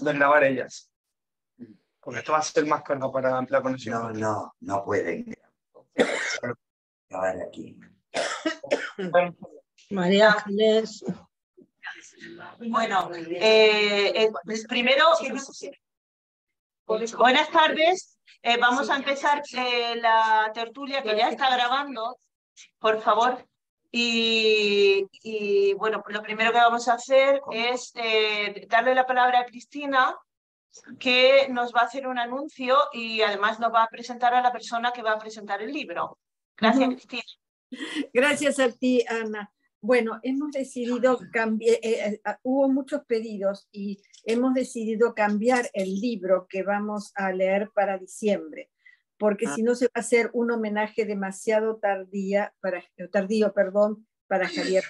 De grabar ellas. Porque esto va a ser más carga para la conexión. No pueden grabar aquí. María Ángeles. Bueno, primero, buenas tardes. Vamos a empezar la tertulia que ya está grabando, por favor. Y bueno, lo primero que vamos a hacer es darle la palabra a Cristina, que nos va a hacer un anuncio y además nos va a presentar a la persona que va a presentar el libro. Gracias, Cristina. Gracias a ti, Ana. Bueno, hemos decidido cambiar, hubo muchos pedidos y hemos decidido cambiar el libro que vamos a leer para diciembre, porque si no se va a hacer un homenaje demasiado tardío para Javier.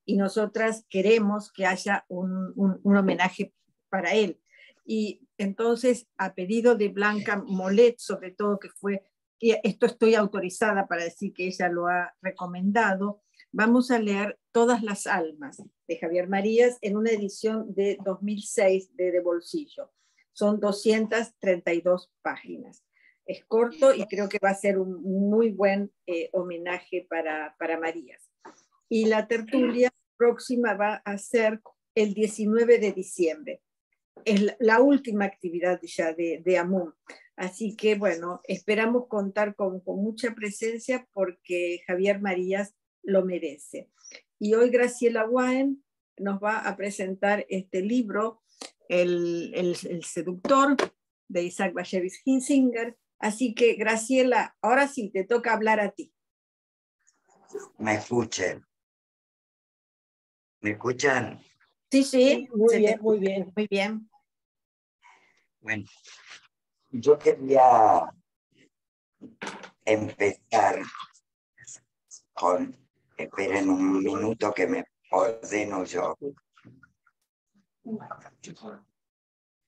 Y nosotras queremos que haya un homenaje para él. Y entonces, a pedido de Blanca Molet, sobre todo, que fue, y esto estoy autorizada para decir que ella lo ha recomendado, vamos a leer Todas las almas de Javier Marías en una edición de 2006 de Bolsillo. Son 232 páginas. Es corto y creo que va a ser un muy buen homenaje para Marías. Y la tertulia próxima va a ser el 19 de diciembre. Es la última actividad ya de AMUN. Así que, bueno, esperamos contar con mucha presencia porque Javier Marías lo merece. Y hoy Graciela Waen nos va a presentar este libro, El seductor, de Isaac Bashevis Kinsinger. Así que, Graciela, ahora sí, te toca hablar a ti. ¿Me escuchan? ¿Me escuchan? Sí, muy bien, muy bien. Muy bien. Bueno, yo quería empezar con, esperen un minuto que me ordeno yo,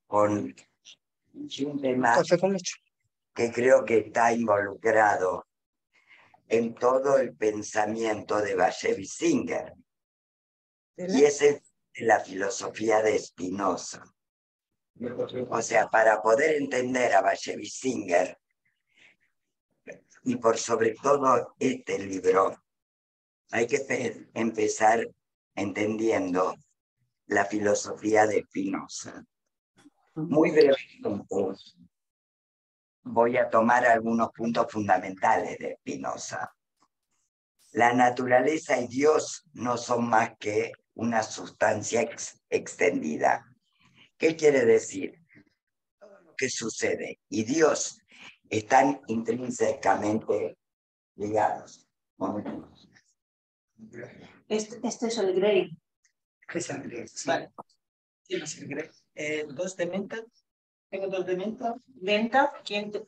con un tema que creo que está involucrado en todo el pensamiento de Bashevis Singer, y ese es la filosofía de Spinoza. O sea, para poder entender a Bashevis Singer, y por sobre todo este libro, hay que empezar entendiendo la filosofía de Spinoza. Muy brevemente voy a tomar algunos puntos fundamentales de Spinoza. La naturaleza y Dios no son más que una sustancia extendida. ¿Qué quiere decir? Todo lo que sucede y Dios están intrínsecamente ligados. Este es el Grey. Es el Grey, sí. Vale. ¿Quién es el Grey? ¿Dos de menta? ¿Tengo dos de menta? ¿Menta? ¿Quién te...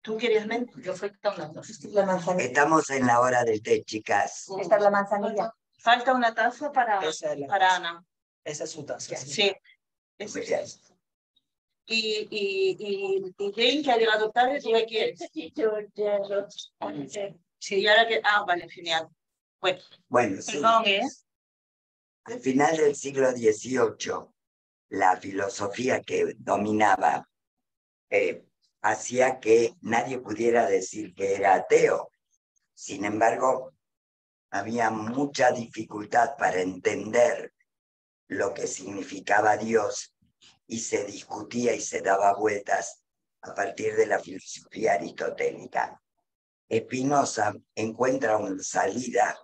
¿Tú querías menta? Yo falta una taza. La manzanilla. Estamos en la hora del té, chicas. Esta es la manzanilla. Falta una taza para Ana. Esa es su taza. Sí. Y Jane, que ha llegado tarde, ¿tú qué quieres? Sí, y ahora que... Ah, vale, genial. Bueno, sí. Perdón, Al final del siglo XVIII, la filosofía que dominaba hacía que nadie pudiera decir que era ateo. Sin embargo, había mucha dificultad para entender lo que significaba Dios y se discutía y se daba vueltas a partir de la filosofía aristotélica. Spinoza encuentra una salida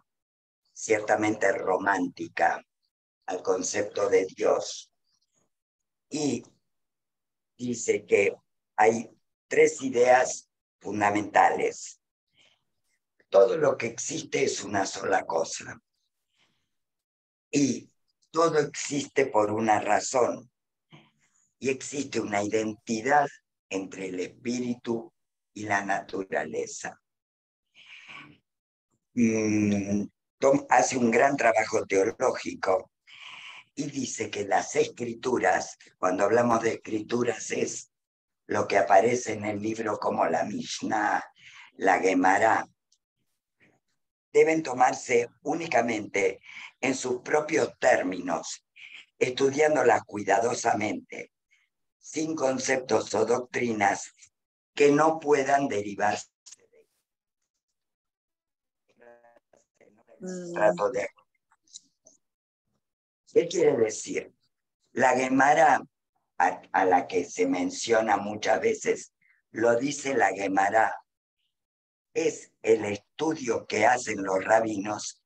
ciertamente romántica al concepto de Dios y dice que hay tres ideas fundamentales. Todo lo que existe es una sola cosa y todo existe por una razón y existe una identidad entre el espíritu y la naturaleza. Tom hace un gran trabajo teológico y dice que las escrituras, cuando hablamos de escrituras, es lo que aparece en el libro como la Mishnah, la Gemara. deben tomarse únicamente en sus propios términos, estudiándolas cuidadosamente, sin conceptos o doctrinas que no puedan derivarse de... ¿Qué quiere decir? La Gemara, a la que se menciona muchas veces, lo dice la Gemara, es el estudio que hacen los rabinos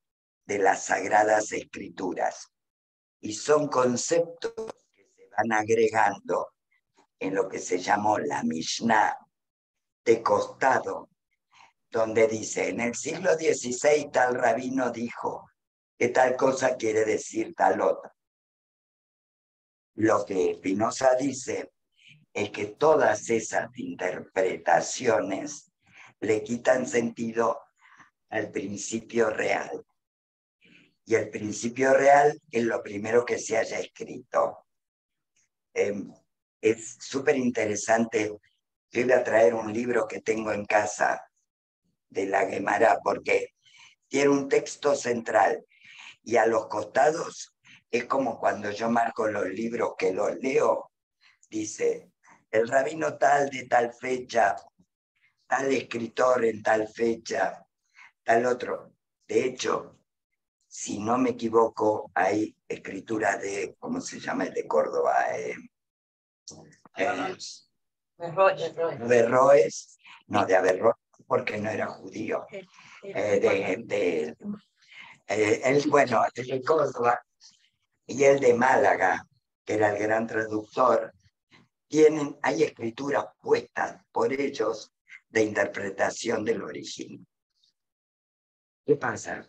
de las Sagradas Escrituras. Y son conceptos que se van agregando en lo que se llamó la Mishnah de costado, donde dice, en el siglo XVI tal rabino dijo que tal cosa quiere decir tal otra. Lo que Spinoza dice es que todas esas interpretaciones le quitan sentido al principio real. Y el principio real es lo primero que se haya escrito. Es súper interesante. Yo iba a traer un libro que tengo en casa de la Gemara porque tiene un texto central y a los costados es como cuando yo marco los libros que los leo. Dice, el rabino tal de tal fecha, tal escritor en tal fecha, tal otro. De hecho, si no me equivoco, hay escritura de, ¿cómo se llama el de Córdoba? Averroes, no, de Averroes, porque no era judío. Bueno, el de Córdoba y el de Málaga, que era el gran traductor, hay escrituras puestas por ellos de interpretación del origen. ¿Qué pasa?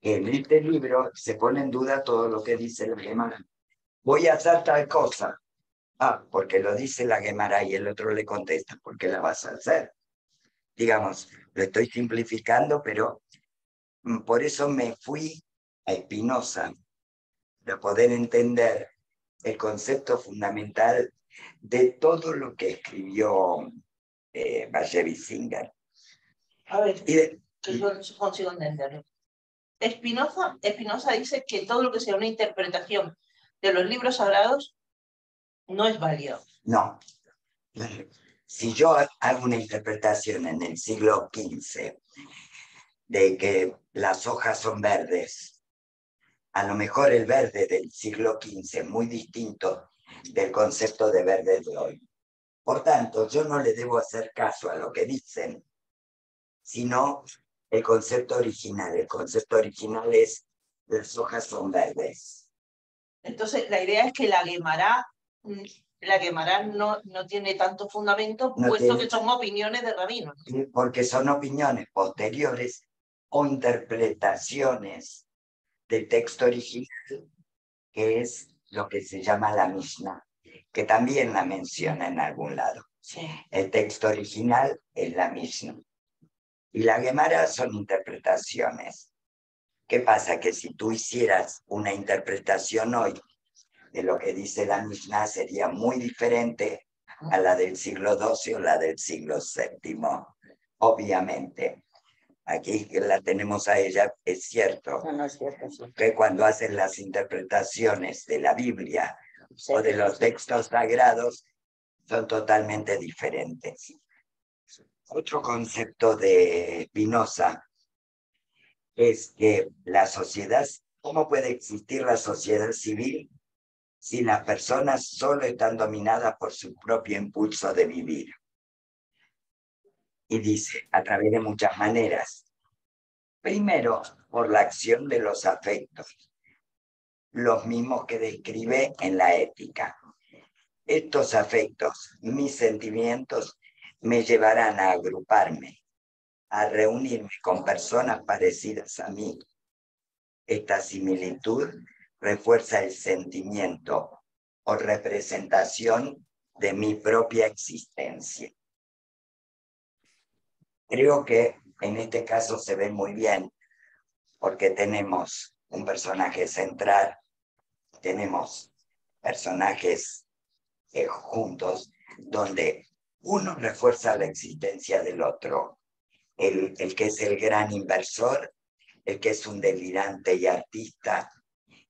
En este libro se pone en duda todo lo que dice la Gemara. Voy a hacer tal cosa. Ah, porque lo dice la Gemara y el otro le contesta, ¿por qué la vas a hacer? Digamos, lo estoy simplificando, pero por eso me fui a Spinoza, para poder entender el concepto fundamental de todo lo que escribió Bashevis Singer. A ver, yo no consigo entenderlo. Spinoza dice que todo lo que sea una interpretación de los libros sagrados no es válido. No. Si yo hago una interpretación en el siglo XV de que las hojas son verdes, a lo mejor el verde del siglo XV es muy distinto del concepto de verde de hoy. Por tanto, yo no le debo hacer caso a lo que dicen, sino el concepto original. El concepto original es las hojas son verdes. Entonces, la idea es que la Gemara no tiene tanto fundamento, puesto que son opiniones de rabinos. Porque son opiniones posteriores o interpretaciones del texto original, que es lo que se llama la Mishnah, que también la menciona en algún lado. Sí. El texto original es la Mishnah. Y la Gemara son interpretaciones. ¿Qué pasa? Que si tú hicieras una interpretación hoy de lo que dice la Mishnah, sería muy diferente a la del siglo XII o la del siglo VII, obviamente. Aquí que la tenemos a ella, es cierto, No es cierto, sí. que cuando hacen las interpretaciones de la Biblia o de los textos sagrados, son totalmente diferentes. Otro concepto de Spinoza es que la sociedad, ¿cómo puede existir la sociedad civil si las personas solo están dominadas por su propio impulso de vivir? Y dice, a través de muchas maneras. Primero, por la acción de los afectos, los mismos que describe en la ética. Estos afectos, mis sentimientos, me llevarán a agruparme, a reunirme con personas parecidas a mí. Esta similitud refuerza el sentimiento o representación de mi propia existencia. Creo que en este caso se ve muy bien, porque tenemos un personaje central, tenemos personajes juntos, donde uno refuerza la existencia del otro. El que es el gran inversor el que es un delirante y artista,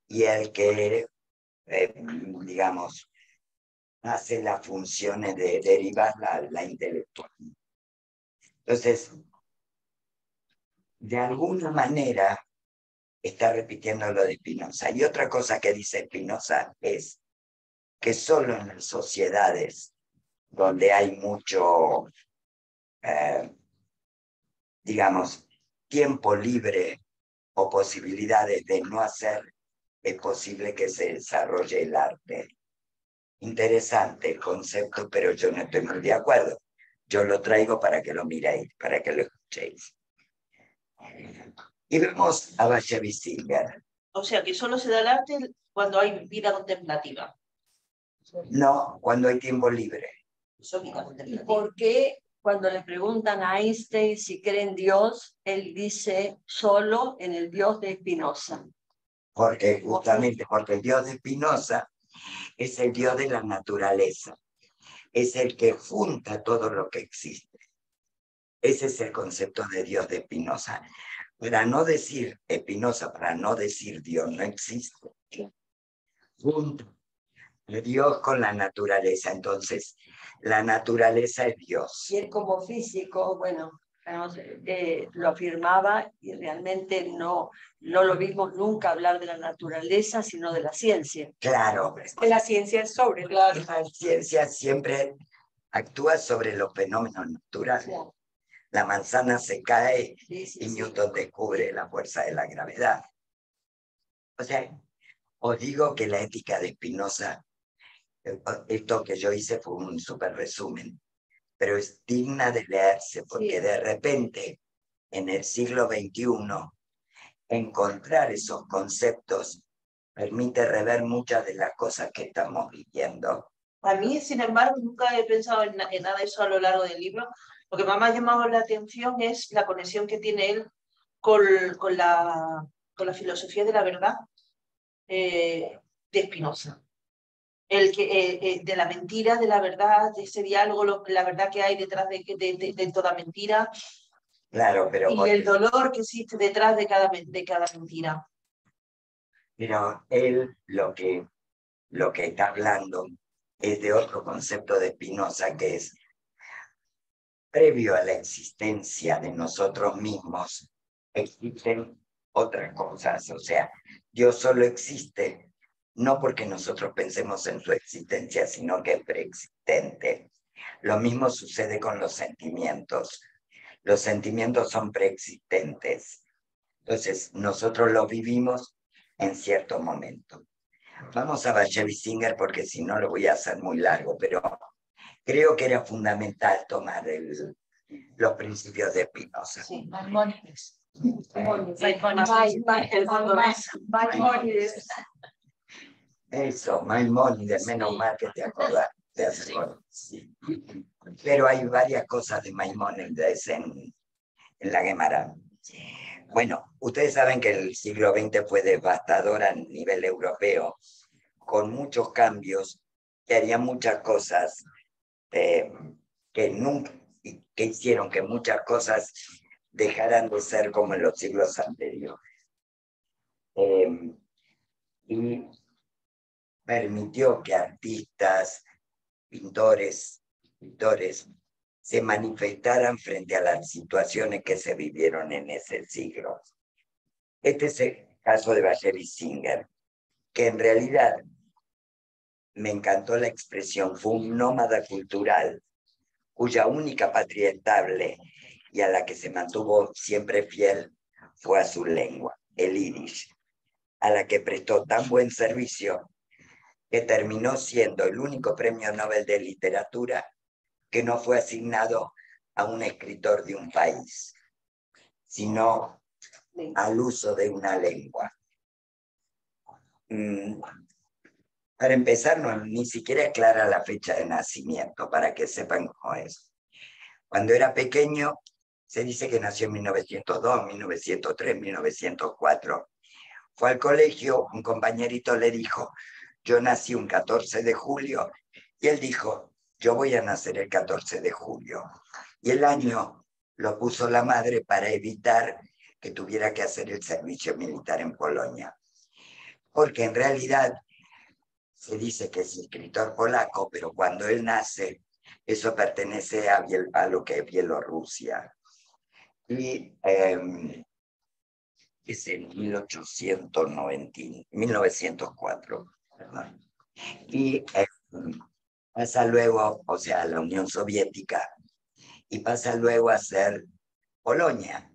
y el que, digamos, hace las funciones de derivar la intelectualidad. Entonces, de alguna manera, está repitiendo lo de Spinoza. Y otra cosa que dice Spinoza es que solo en las sociedades donde hay mucho, digamos, tiempo libre o posibilidades de no hacer, es posible que se desarrolle el arte. Interesante el concepto, pero yo no estoy muy de acuerdo. Yo lo traigo para que lo miréis, para que lo escuchéis. Y vemos a Bashevis Singer. O sea, que solo se da el arte cuando hay vida contemplativa. No, cuando hay tiempo libre. ¿Y por qué cuando le preguntan a Einstein si cree en Dios, él dice solo en el Dios de Spinoza? Porque justamente porque el Dios de Spinoza es el Dios de la naturaleza. Es el que junta todo lo que existe. Ese es el concepto de Dios de Spinoza. Para no decir Spinoza, para no decir Dios, no existe. Junta Dios con la naturaleza. Entonces, la naturaleza es Dios. Y él como físico, bueno, lo afirmaba y realmente no lo vimos nunca hablar de la naturaleza, sino de la ciencia. Claro. Que la ciencia es sobre La ciencia siempre actúa sobre los fenómenos naturales. Claro. La manzana se cae Sí, y Newton descubre la fuerza de la gravedad. O sea, os digo que la ética de Spinoza, esto que yo hice fue un súper resumen, pero es digna de leerse porque de repente en el siglo XXI encontrar esos conceptos permite rever muchas de las cosas que estamos viviendo. A mí, sin embargo, nunca he pensado en nada de eso a lo largo del libro. Lo que más me ha llamado la atención es la conexión que tiene él con la filosofía de la verdad de Spinoza. De la mentira, de la verdad, de ese diálogo, la verdad que hay detrás de toda mentira. Claro, pero y el dolor que existe detrás de cada mentira. Pero él lo que está hablando es de otro concepto de Spinoza, que es previo a la existencia de nosotros mismos, existen otras cosas. O sea, Dios solo existe no porque nosotros pensemos en su existencia, sino que es preexistente. Lo mismo sucede con los sentimientos. Los sentimientos son preexistentes. Entonces, nosotros los vivimos en cierto momento. Vamos a Bashevis Singer porque si no lo voy a hacer muy largo, pero creo que era fundamental tomar los principios de Spinoza. Sí, Eso, Maimónides, menos mal que te acordás. Sí. Pero hay varias cosas de Maimónides en la Gemara. Bueno, ustedes saben que el siglo XX fue devastador a nivel europeo, con muchos cambios que harían muchas cosas que hicieron que muchas cosas dejaran de ser como en los siglos anteriores. Y permitió que artistas, pintores, se manifestaran frente a las situaciones que se vivieron en ese siglo. Este es el caso de Bashevis Singer, que en realidad me encantó la expresión, fue un nómada cultural cuya única patria estable y a la que se mantuvo siempre fiel fue a su lengua, el yiddish, a la que prestó tan buen servicio que terminó siendo el único premio Nobel de literatura que no fue asignado a un escritor de un país, sino al uso de una lengua. Para empezar, ni siquiera es clara la fecha de nacimiento, para que sepan cómo es. Cuando era pequeño, se dice que nació en 1902, 1903, 1904. Fue al colegio, un compañerito le dijo, yo nací un 14 de julio, y él dijo, yo voy a nacer el 14 de julio. Y el año lo puso la madre para evitar que tuviera que hacer el servicio militar en Polonia. Porque en realidad se dice que es escritor polaco, pero cuando él nace, eso pertenece a lo que es Bielorrusia. Y es en 1904, perdón. Y pasa luego, o sea, la Unión Soviética, y pasa luego a ser Polonia,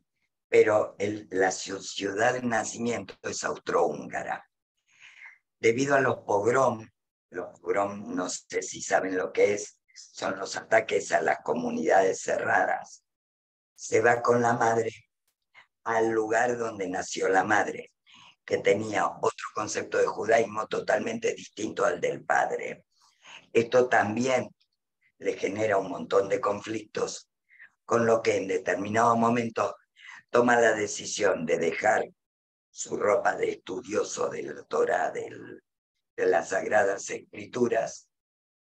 pero la ciudad de nacimiento es austrohúngara. Debido a los pogrom, no sé si saben lo que es, son los ataques a las comunidades cerradas. Se va con la madre al lugar donde nació la madre, que tenía otro concepto de judaísmo totalmente distinto al del padre. Esto también le genera un montón de conflictos, con lo que en determinado momento toma la decisión de dejar su ropa de estudioso de la Torá, de las Sagradas Escrituras,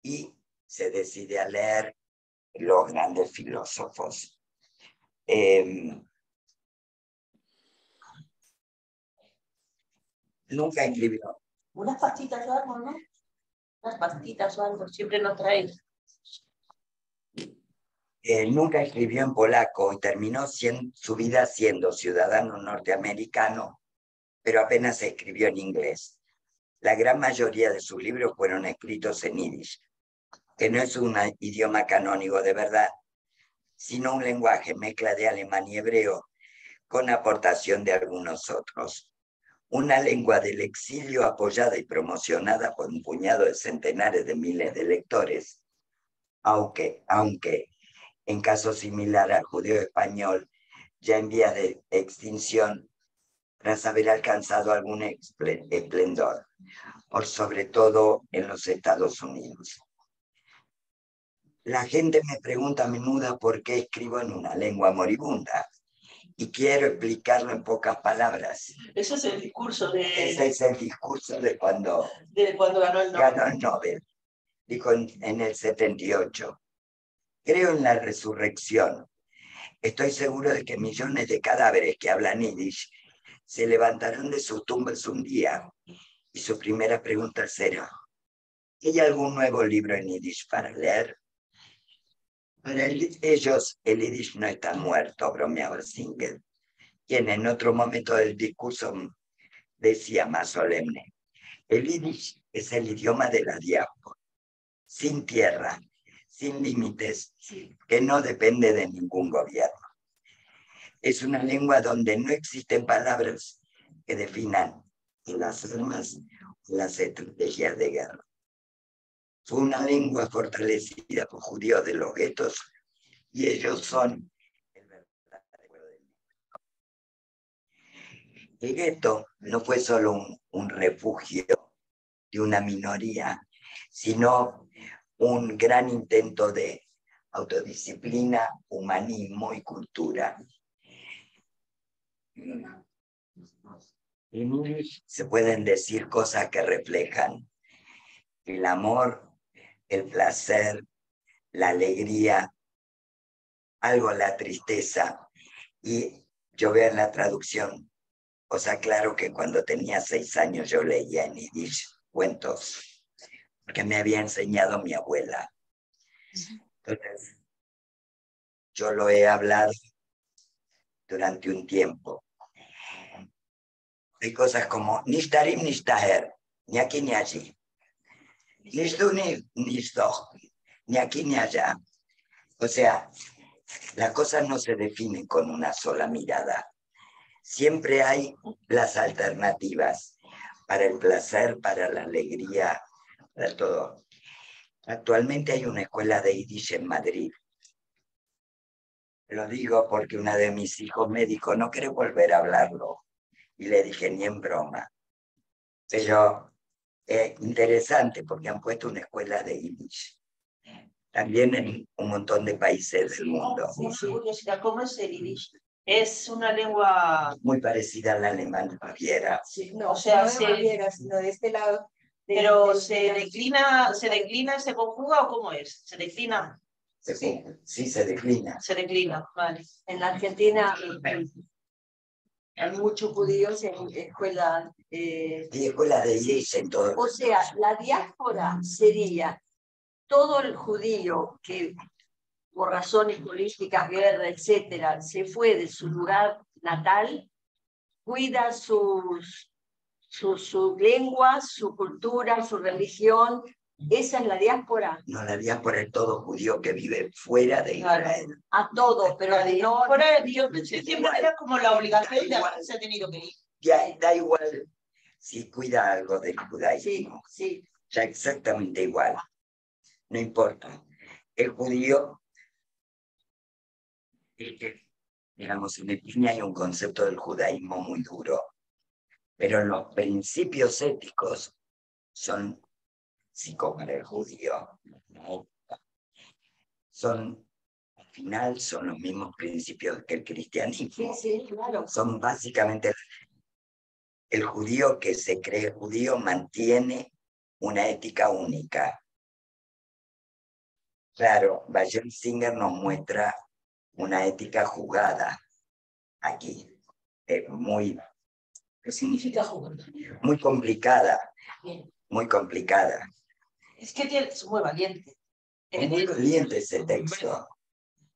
y se decide a leer los grandes filósofos. Nunca escribió. Unas pastitas o algo, ¿no? Unas pastitas o algo, siempre nos traéis. Nunca escribió en polaco y terminó su vida siendo ciudadano norteamericano, pero apenas escribió en inglés. La gran mayoría de sus libros fueron escritos en yiddish, que no es un idioma canónico de verdad, sino un lenguaje mezcla de alemán y hebreo con aportación de algunos otros. Una lengua del exilio apoyada y promocionada por un puñado de centenares de miles de lectores, aunque en caso similar al judío español, ya en vías de extinción, tras haber alcanzado algún esplendor, por sobre todo en los Estados Unidos. La gente me pregunta a menudo por qué escribo en una lengua moribunda, y quiero explicarlo en pocas palabras. Ese es el discurso de... Ese es el discurso de cuando ganó el Nobel. Ganó el Nobel. Dijo en el 78. Creo en la resurrección. Estoy seguro de que millones de cadáveres que hablan yiddish se levantarán de sus tumbas un día, y su primera pregunta será: ¿hay algún nuevo libro en yiddish para leer? Para ellos el yiddish no está muerto, bromeaba Singer, quien en otro momento del discurso decía más solemne: el yiddish es el idioma de la diáspora, sin tierra, sin límites, que no depende de ningún gobierno. Es una lengua donde no existen palabras que definan las armas o las estrategias de guerra. Fue una lengua fortalecida por judíos de los guetos, y ellos son el verdadero pueblo del mundo. El gueto no fue solo un refugio de una minoría, sino un gran intento de autodisciplina, humanismo y cultura. En yiddish se pueden decir cosas que reflejan el amor, el placer, la alegría, algo la tristeza. Y yo veo en la traducción, o sea, claro que cuando tenía 6 años yo leía en yiddish cuentos, porque me había enseñado mi abuela. Entonces, yo lo he hablado durante un tiempo. Hay cosas como nishtarim nishtaher, ni aquí ni allí. Nishtu ni nishtoch, ni aquí ni allá. O sea, las cosas no se definen con una sola mirada. Siempre hay las alternativas para el placer, para la alegría, para todo. Actualmente hay una escuela de yiddish en Madrid. Lo digo porque una de mis hijos me dijo: no quiero volver a hablarlo. Y le dije: ni en broma. Pero es interesante porque han puesto una escuela de yiddish. También en un montón de países del mundo. ¿Cómo es el yiddish? Es una lengua... muy parecida al alemán de Baviera. Sí, no, O sea, no de Baviera, sino de este lado. Pero ¿se declina y se conjuga o cómo es? ¿Se declina? Sí, se declina. Se declina, vale. En la Argentina Hay muchos judíos en escuelas. Y escuelas de Yiddish en todo. O sea, la diáspora sería todo el judío que por razones políticas, guerra, etcétera, se fue de su lugar natal, cuida su lengua, su cultura, su religión. Esa es la diáspora. No, la diáspora es todo judío que vive fuera de Israel. A todo, pero no. Por ahí, yo siempre era como la obligación de haberse tenido que ir. Ya da igual si cuida algo del judaísmo. Sí. Ya exactamente igual. No importa. El judío, digamos, en España hay un concepto del judaísmo muy duro, pero los principios éticos son, sí, como el judío, ¿no? Al final son los mismos principios que el cristianismo. Sí, claro. Son básicamente el judío que se cree judío mantiene una ética única. Claro, Bayern Singer nos muestra una ética jugada aquí, muy... ¿Qué significa jugar? Muy complicada, Bien. muy complicada. Es que es muy valiente. Es muy valiente ese texto.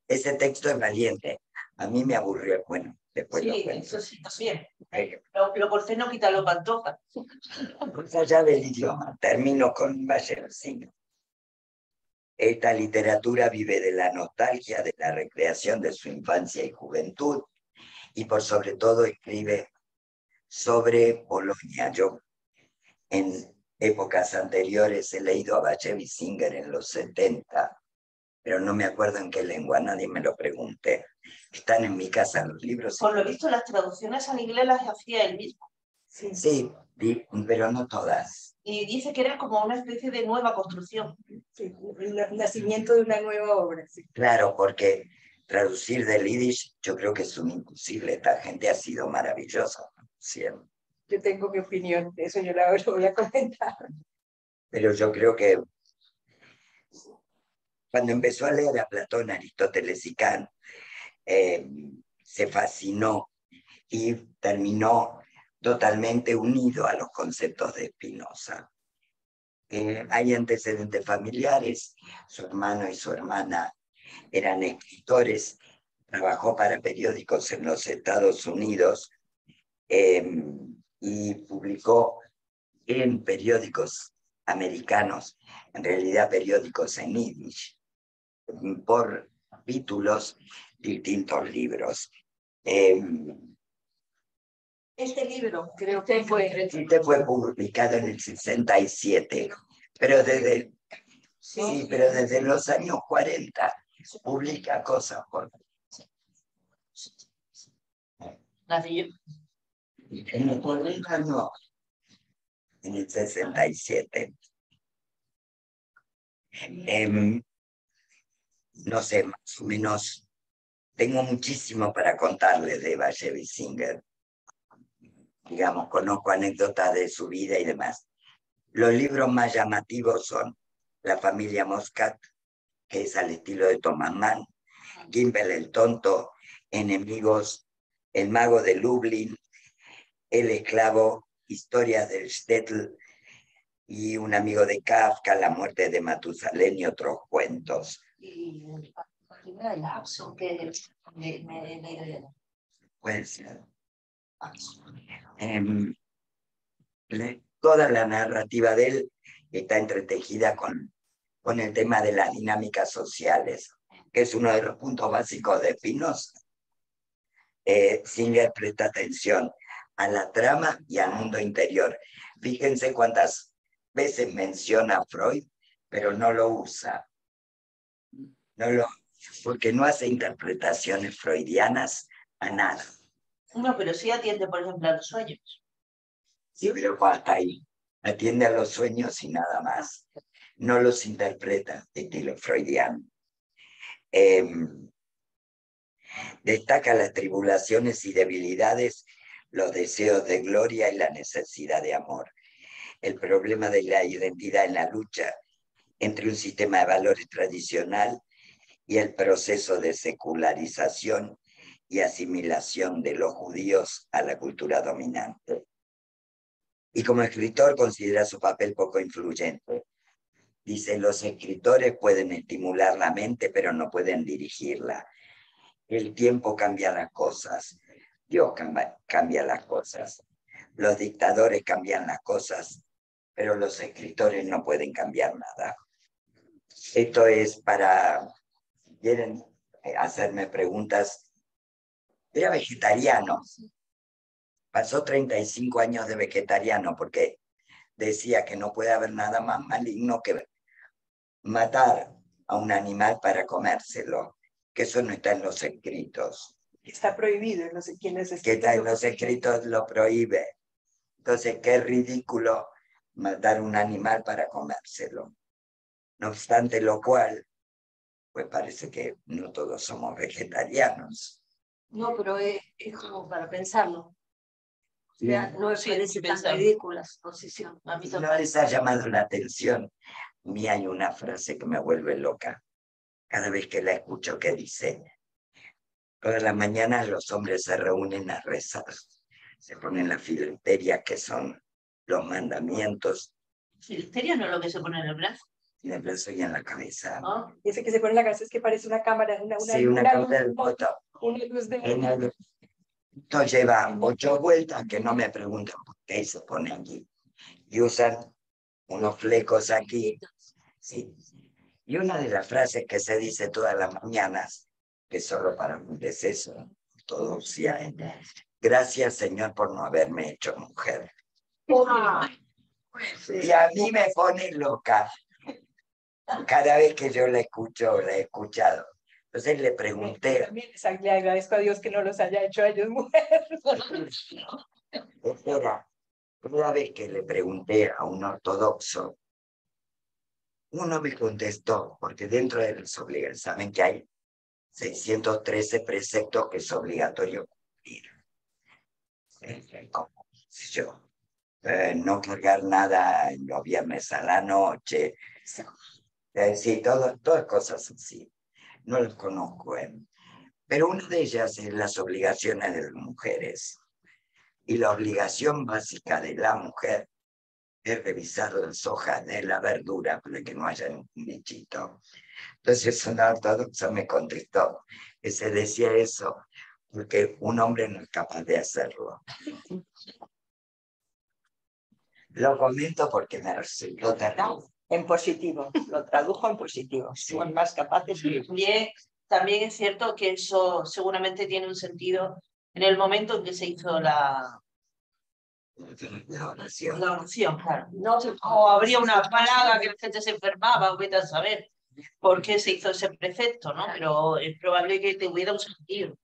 Ese texto es valiente. A mí me aburrió. Bueno, después Sí, lo cuento. eso sí, también. Eh, Lo corté no quita lo pantoja. Más allá del idioma, termino con Bayern Singer. Esta literatura vive de la nostalgia, de la recreación de su infancia y juventud, y por sobre todo escribe sobre Polonia. Yo en épocas anteriores he leído a Bashevis Singer en los 70, pero no me acuerdo en qué lengua, nadie me lo pregunté. Están en mi casa los libros. Por lo visto, las traducciones al inglés las hacía él mismo. Sí, pero no todas. Y dice que era como una especie de nueva construcción. Sí, el nacimiento de una nueva obra. Sí. Claro, porque traducir del yiddish yo creo que es un imposible. Esta gente ha sido maravillosa. Siempre. Yo tengo mi opinión, eso yo la voy a comentar. Pero yo creo que cuando empezó a leer a Platón, Aristóteles y Kant, se fascinó y terminó totalmente unido a los conceptos de Spinoza. Hay antecedentes familiares, su hermano y su hermana eran escritores, trabajó para periódicos en los Estados Unidos y publicó en periódicos americanos, en realidad periódicos en yiddish, por capítulos, distintos libros. Este libro creo que fue Publicado en el 67, pero desde los años 40 publica cosas por... En el 40 no, en el 67. No sé, más o menos, tengo muchísimo para contarles de Bashevis Singer. Digamos, conozco anécdotas de su vida y demás. Los libros más llamativos son La familia Moscat, que es al estilo de Thomas Mann, Gimbel el tonto, Enemigos, El mago de Lublin, El esclavo, Historias del Shtetl y Un amigo de Kafka, La muerte de Matusalén y otros cuentos. Y el lapso que Puede ser. Toda la narrativa de él está entretejida con el tema de las dinámicas sociales, que es uno de los puntos básicos de Spinoza. Singer presta atención a la trama y al mundo interior. Fíjense cuántas veces menciona a Freud, pero no lo usa. Porque no hace interpretaciones freudianas a nada. No, pero sí atiende, por ejemplo, a los sueños. Sí, pero hasta ahí. Atiende a los sueños y nada más. No los interpreta de estilo freudiano. Destaca las tribulaciones y debilidades, los deseos de gloria y la necesidad de amor. El problema de la identidad en la lucha entre un sistema de valores tradicional y el proceso de secularización y asimilación de los judíos a la cultura dominante. Y como escritor considera su papel poco influyente. Dice, los escritores pueden estimular la mente, pero no pueden dirigirla. El tiempo cambia las cosas. Dios cambia las cosas. Los dictadores cambian las cosas, pero los escritores no pueden cambiar nada. Esto es para, si quieren hacerme preguntas. Era vegetariano. Pasó 35 años de vegetariano porque decía que no puede haber nada más maligno que matar a un animal para comérselo, que eso no está en los escritos. Está prohibido, no sé quién es. Que está en los escritos lo prohíbe. Entonces, qué ridículo matar un animal para comérselo. No obstante lo cual, pues parece que no todos somos vegetarianos. No, pero es como para pensarlo. O sea, no me Sí, parece tan pensar. ridícula su posición. A mí No también. les ha llamado la atención. A mí hay una frase que me vuelve loca cada vez que la escucho, que dice: todas las mañanas los hombres se reúnen a rezar, se ponen las filacterias, que son los mandamientos, Filacteria no es lo que se pone en el brazo. en el brazo y en la cabeza. ¿No? Ese que se pone en la cabeza es que parece una cámara, Sí, una cámara del voto. una luz de... Esto lleva 8 vueltas, que no me preguntan por qué se pone aquí. Y usan unos flecos aquí. Sí. Y una de las frases que se dice todas las mañanas, que solo para un deceso, ortodoxia, gracias Señor por no haberme hecho mujer. Y a mí me pone loca cada vez que yo la escucho, la he escuchado. Entonces le pregunté. También le agradezco a Dios que no los haya hecho a ellos mujeres. Espera, cada vez que le pregunté a un ortodoxo, uno me contestó, porque dentro de los obligatorios, saben que hay 613 preceptos que es obligatorio cumplir. Como si yo, no cargar nada en los viernes a la noche, sí, todas cosas así. No las conozco, pero una de ellas es las obligaciones de las mujeres. Y la obligación básica de la mujer es revisar las hojas de la verdura para que no haya un bichito. Entonces una ortodoxa me contestó que se decía eso porque un hombre no es capaz de hacerlo. Lo comento porque me resultó terrible. En positivo, lo tradujo en positivo. Son más capaces que... También es cierto que eso seguramente tiene un sentido en el momento en que se hizo la oración. Claro. No, o habría una plaga que la gente se enfermaba, o vete a saber por qué se hizo ese precepto, ¿no? Pero es probable que te hubiera un sentido.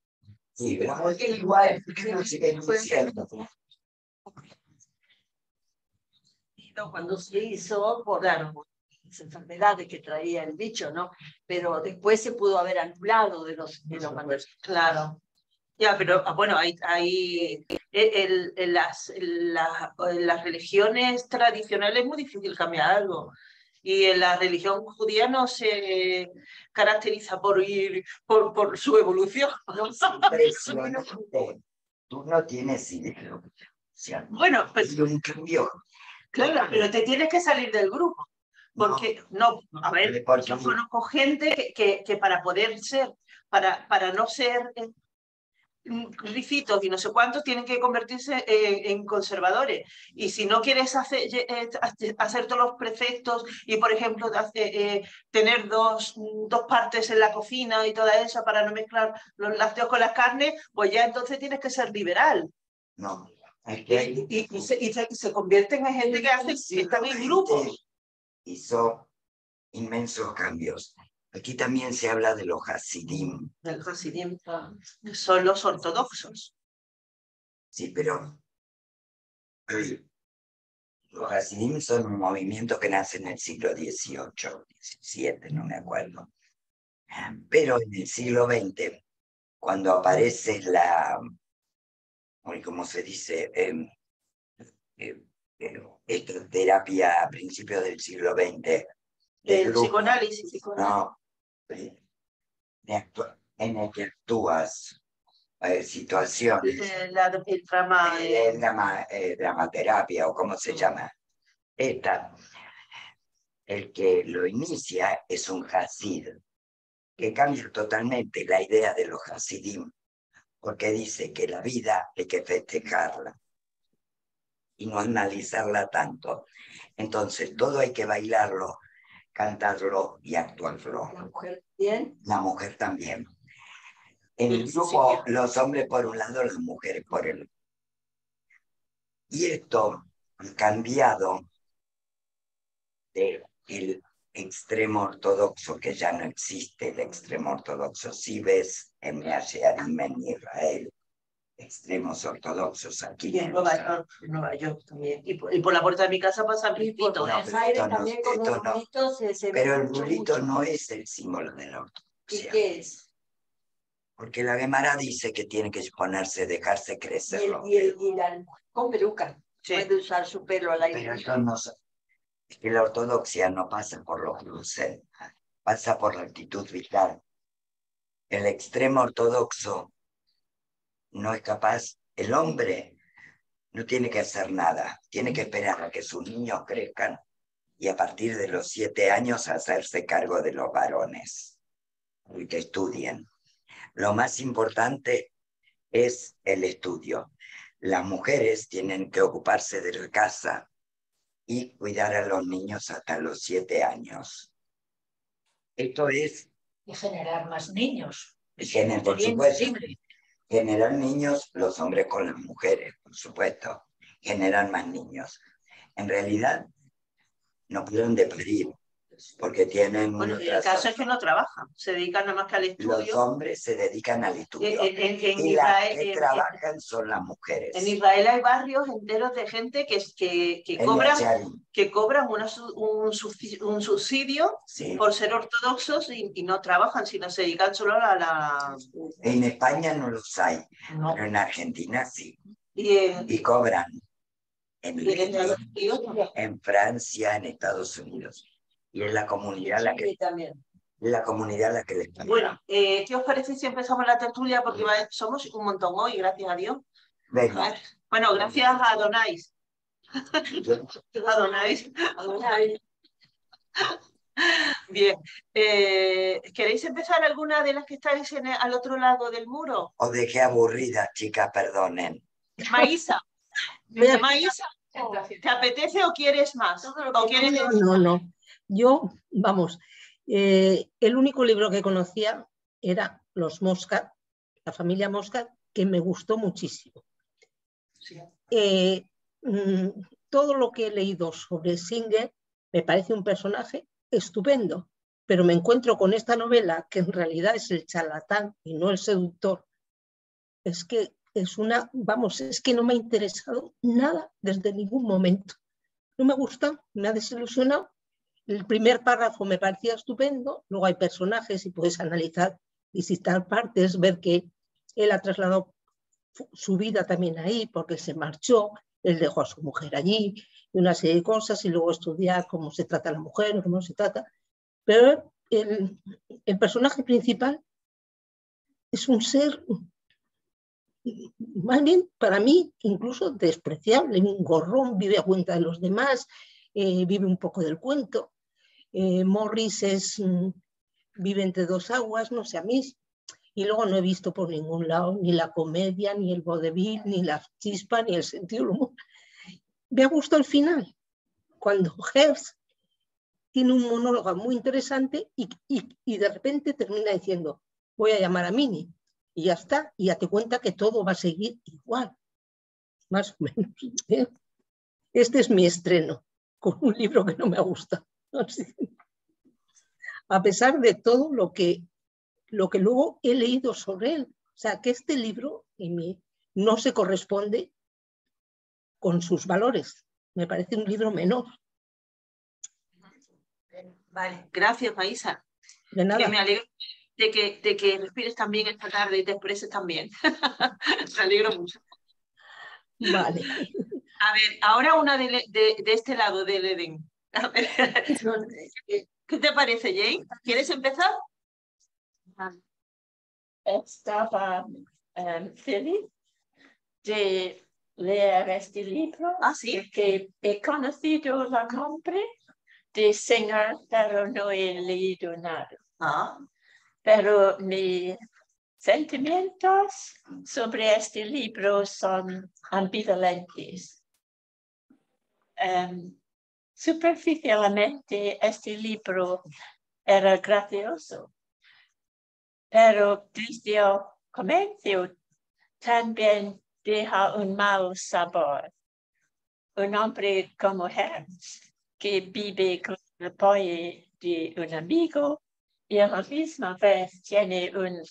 Sí, pero es que igual, no sé qué es cierto. Cuando se hizo por las enfermedades que traía el bicho, ¿no? Pero después se pudo haber anulado de los manuscritos. Claro. Ya, pero bueno, hay en las religiones tradicionales es muy difícil cambiar algo. Y en la religión judía no se caracteriza por su evolución. Impresionante. Tú no tienes idea. O sea, Bueno, pues, es un cambio. claro, pero te tienes que salir del grupo. Porque, a ver, yo conozco gente que para poder ser, para no ser ricitos y no sé cuántos, tienen que convertirse en conservadores. Y si no quieres hacer todos los preceptos y, por ejemplo, tener dos partes en la cocina y toda eso para no mezclar los lácteos con las carnes, pues ya entonces tienes que ser liberal. No. Y se convierten en gente que están en grupos. Hizo inmensos cambios. Aquí también se habla de los Hasidim. Los Hasidim son los ortodoxos. Sí, pero los Hasidim son un movimiento que nace en el siglo XVIII, XVII, no me acuerdo. Pero en el siglo XX, cuando aparece ¿cómo se dice? Esta terapia a principios del siglo XX. El psicoanálisis. No, en el que actúas situaciones. El drama. Dramaterapia o cómo se llama. El que lo inicia es un Hasid, que cambia totalmente la idea de los Hasidim, porque dice que la vida hay que festejarla y no analizarla tanto. Entonces, todo hay que bailarlo, cantarlo y actuarlo. La mujer bien. La mujer también. En el grupo, los hombres por un lado, las mujeres por el otro. Y esto ha cambiado del extremo ortodoxo, que ya no existe el extremo ortodoxo. Si ves en Meashearim, en Israel, extremos ortodoxos aquí. Y en Nueva York también. Y por la puerta de mi casa pasa Brito. En Zaire también con los burritos se Pero ve el burrito mucho. no es el símbolo de la ¿Y ortodoxia. qué es? Porque la Gemara dice que tiene que ponerse, dejarse crecer. Con peluca. Sí. Puede usar su pelo al aire. Pero eso no, es que la ortodoxia no pasa por los cruces, pasa por la actitud vital. El extremo ortodoxo no es capaz, el hombre no tiene que hacer nada, tiene que esperar a que sus niños crezcan y a partir de los 7 años hacerse cargo de los varones y que estudien. Lo más importante es el estudio. Las mujeres tienen que ocuparse de la casa y cuidar a los niños hasta los 7 años. Esto es... Y generar más niños. Por supuesto. Generar niños los hombres con las mujeres, por supuesto. Generan más niños. En realidad, no pueden de parir, porque tienen... Bueno, el caso es que no trabajan, se dedican nada más que al estudio. Los hombres se dedican al estudio. En y Israel, las que trabajan son las mujeres. En Israel hay barrios enteros de gente que cobran un subsidio sí. por ser ortodoxos y no trabajan, sino se dedican solo a la... En España no los hay, no. Pero en Argentina sí. Y cobran. En Francia, en Estados Unidos. Y es la comunidad la que... también. La comunidad la que les paga. Bueno, ¿qué os parece si empezamos la tertulia? Porque somos un montón hoy, gracias a Dios. Venga. Bueno, gracias a Donais. A Donais. Bien. ¿Queréis empezar alguna de las que estáis al otro lado del muro? Os dejé aburrida, chicas, perdonen. Maísa. Maísa, ¿te apetece o quieres más? ¿O quieres... No. Yo, vamos, el único libro que conocía era Los Moscat, la familia Moscat, que me gustó muchísimo. Sí. Todo lo que he leído sobre Singer me parece un personaje estupendo, pero me encuentro con esta novela, que en realidad es el charlatán y no el seductor. Es que es es que no me ha interesado nada desde ningún momento. No me gusta, me ha desilusionado. El primer párrafo me parecía estupendo, luego hay personajes y puedes analizar distintas partes, ver que él ha trasladado su vida también ahí porque se marchó, él dejó a su mujer allí y una serie de cosas y luego estudiar cómo se trata la mujer, cómo se trata. Pero el personaje principal es un ser, más bien para mí, incluso despreciable, un gorrón, vive a cuenta de los demás, vive un poco del cuento. Morris vive entre dos aguas, no sé, a mí. Y luego no he visto por ningún lado ni la comedia, ni el vodevil, ni la chispa, ni el sentido del humor. Me ha gustado el final, cuando Herbst tiene un monólogo muy interesante y de repente termina diciendo, voy a llamar a Minnie. Y ya está, y ya te cuenta que todo va a seguir igual, más o menos. Este es mi estreno, con un libro que no me gusta. A pesar de todo lo que luego he leído sobre él. O sea, que este libro no se corresponde con sus valores. Me parece un libro menor. Vale, gracias, Maísa. De nada. Que me alegro de que respires también esta tarde y te expreses también. Me alegro mucho. Vale. A ver, ahora una de este lado del Edén. ¿Qué te parece, Jane? ¿Quieres empezar? Estaba feliz de leer este libro. Ah, sí. Porque he conocido la nombre de Singer, pero no he leído nada. Ah, Pero mis sentimientos sobre este libro son ambivalentes. Superficialmente, este libro era gracioso, pero desde el comienzo también deja un mal sabor. Un hombre como Hertz, que vive con el apoyo de un amigo y a la misma vez tiene un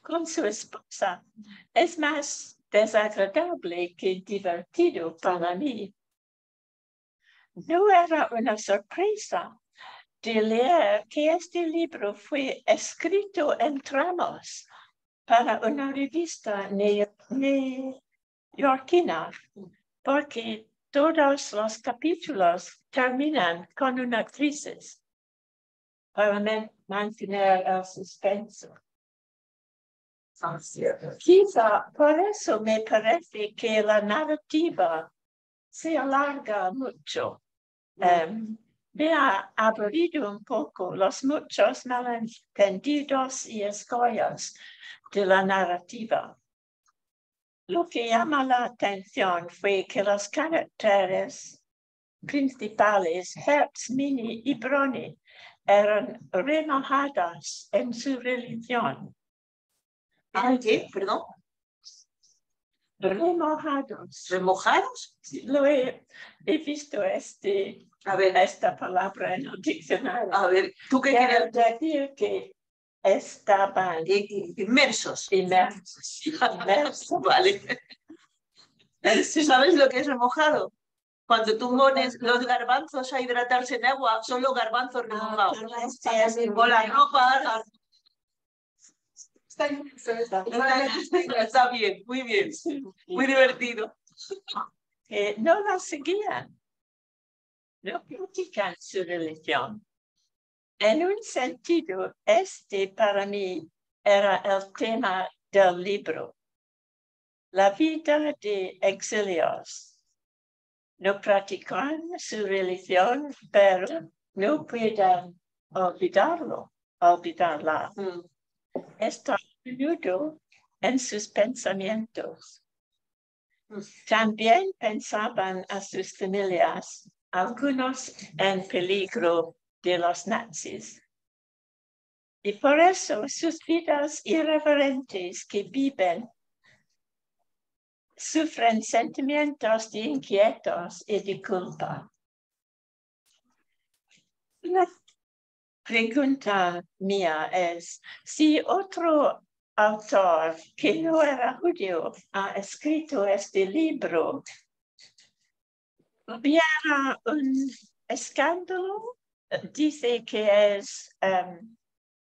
con su esposa, es más desagradable que divertido para mí. No era una sorpresa de leer que este libro fue escrito en tramos para una revista neoyorquina, porque todos los capítulos terminan con una crisis para mantener el suspenso. Quizá por eso me parece que la narrativa se alarga mucho. Me ha aburrido un poco los muchos malentendidos y escollos de la narrativa. Lo que llama la atención fue que los caracteres principales, Hertz, Minnie y Bronnie, eran remojados en su religión. ¿qué? Perdón. Remojados. ¿Remojados? Lo he visto esta palabra en el diccionario. A ver, ¿tú qué Quiero quieres decir que estaban inmersos? Inmersos. Vale. ¿Sabes lo que es remojado? Cuando tú pones los garbanzos a hidratarse en agua, son los garbanzos remojados. O la ropa. Está bien, muy divertido. No la seguían, no critican su religión. En un sentido, para mí era el tema del libro. La vida de exilios. No practican su religión, pero no pueden olvidarla. Está a menudo en sus pensamientos. También pensaban a sus familias, algunos en peligro de los nazis. Y por eso sus vidas irreverentes que viven sufren sentimientos de inquietos y de culpa. Una pregunta mía es, si otro autor que no era judío ha escrito este libro, ¿hubiera un escándalo? Dice que es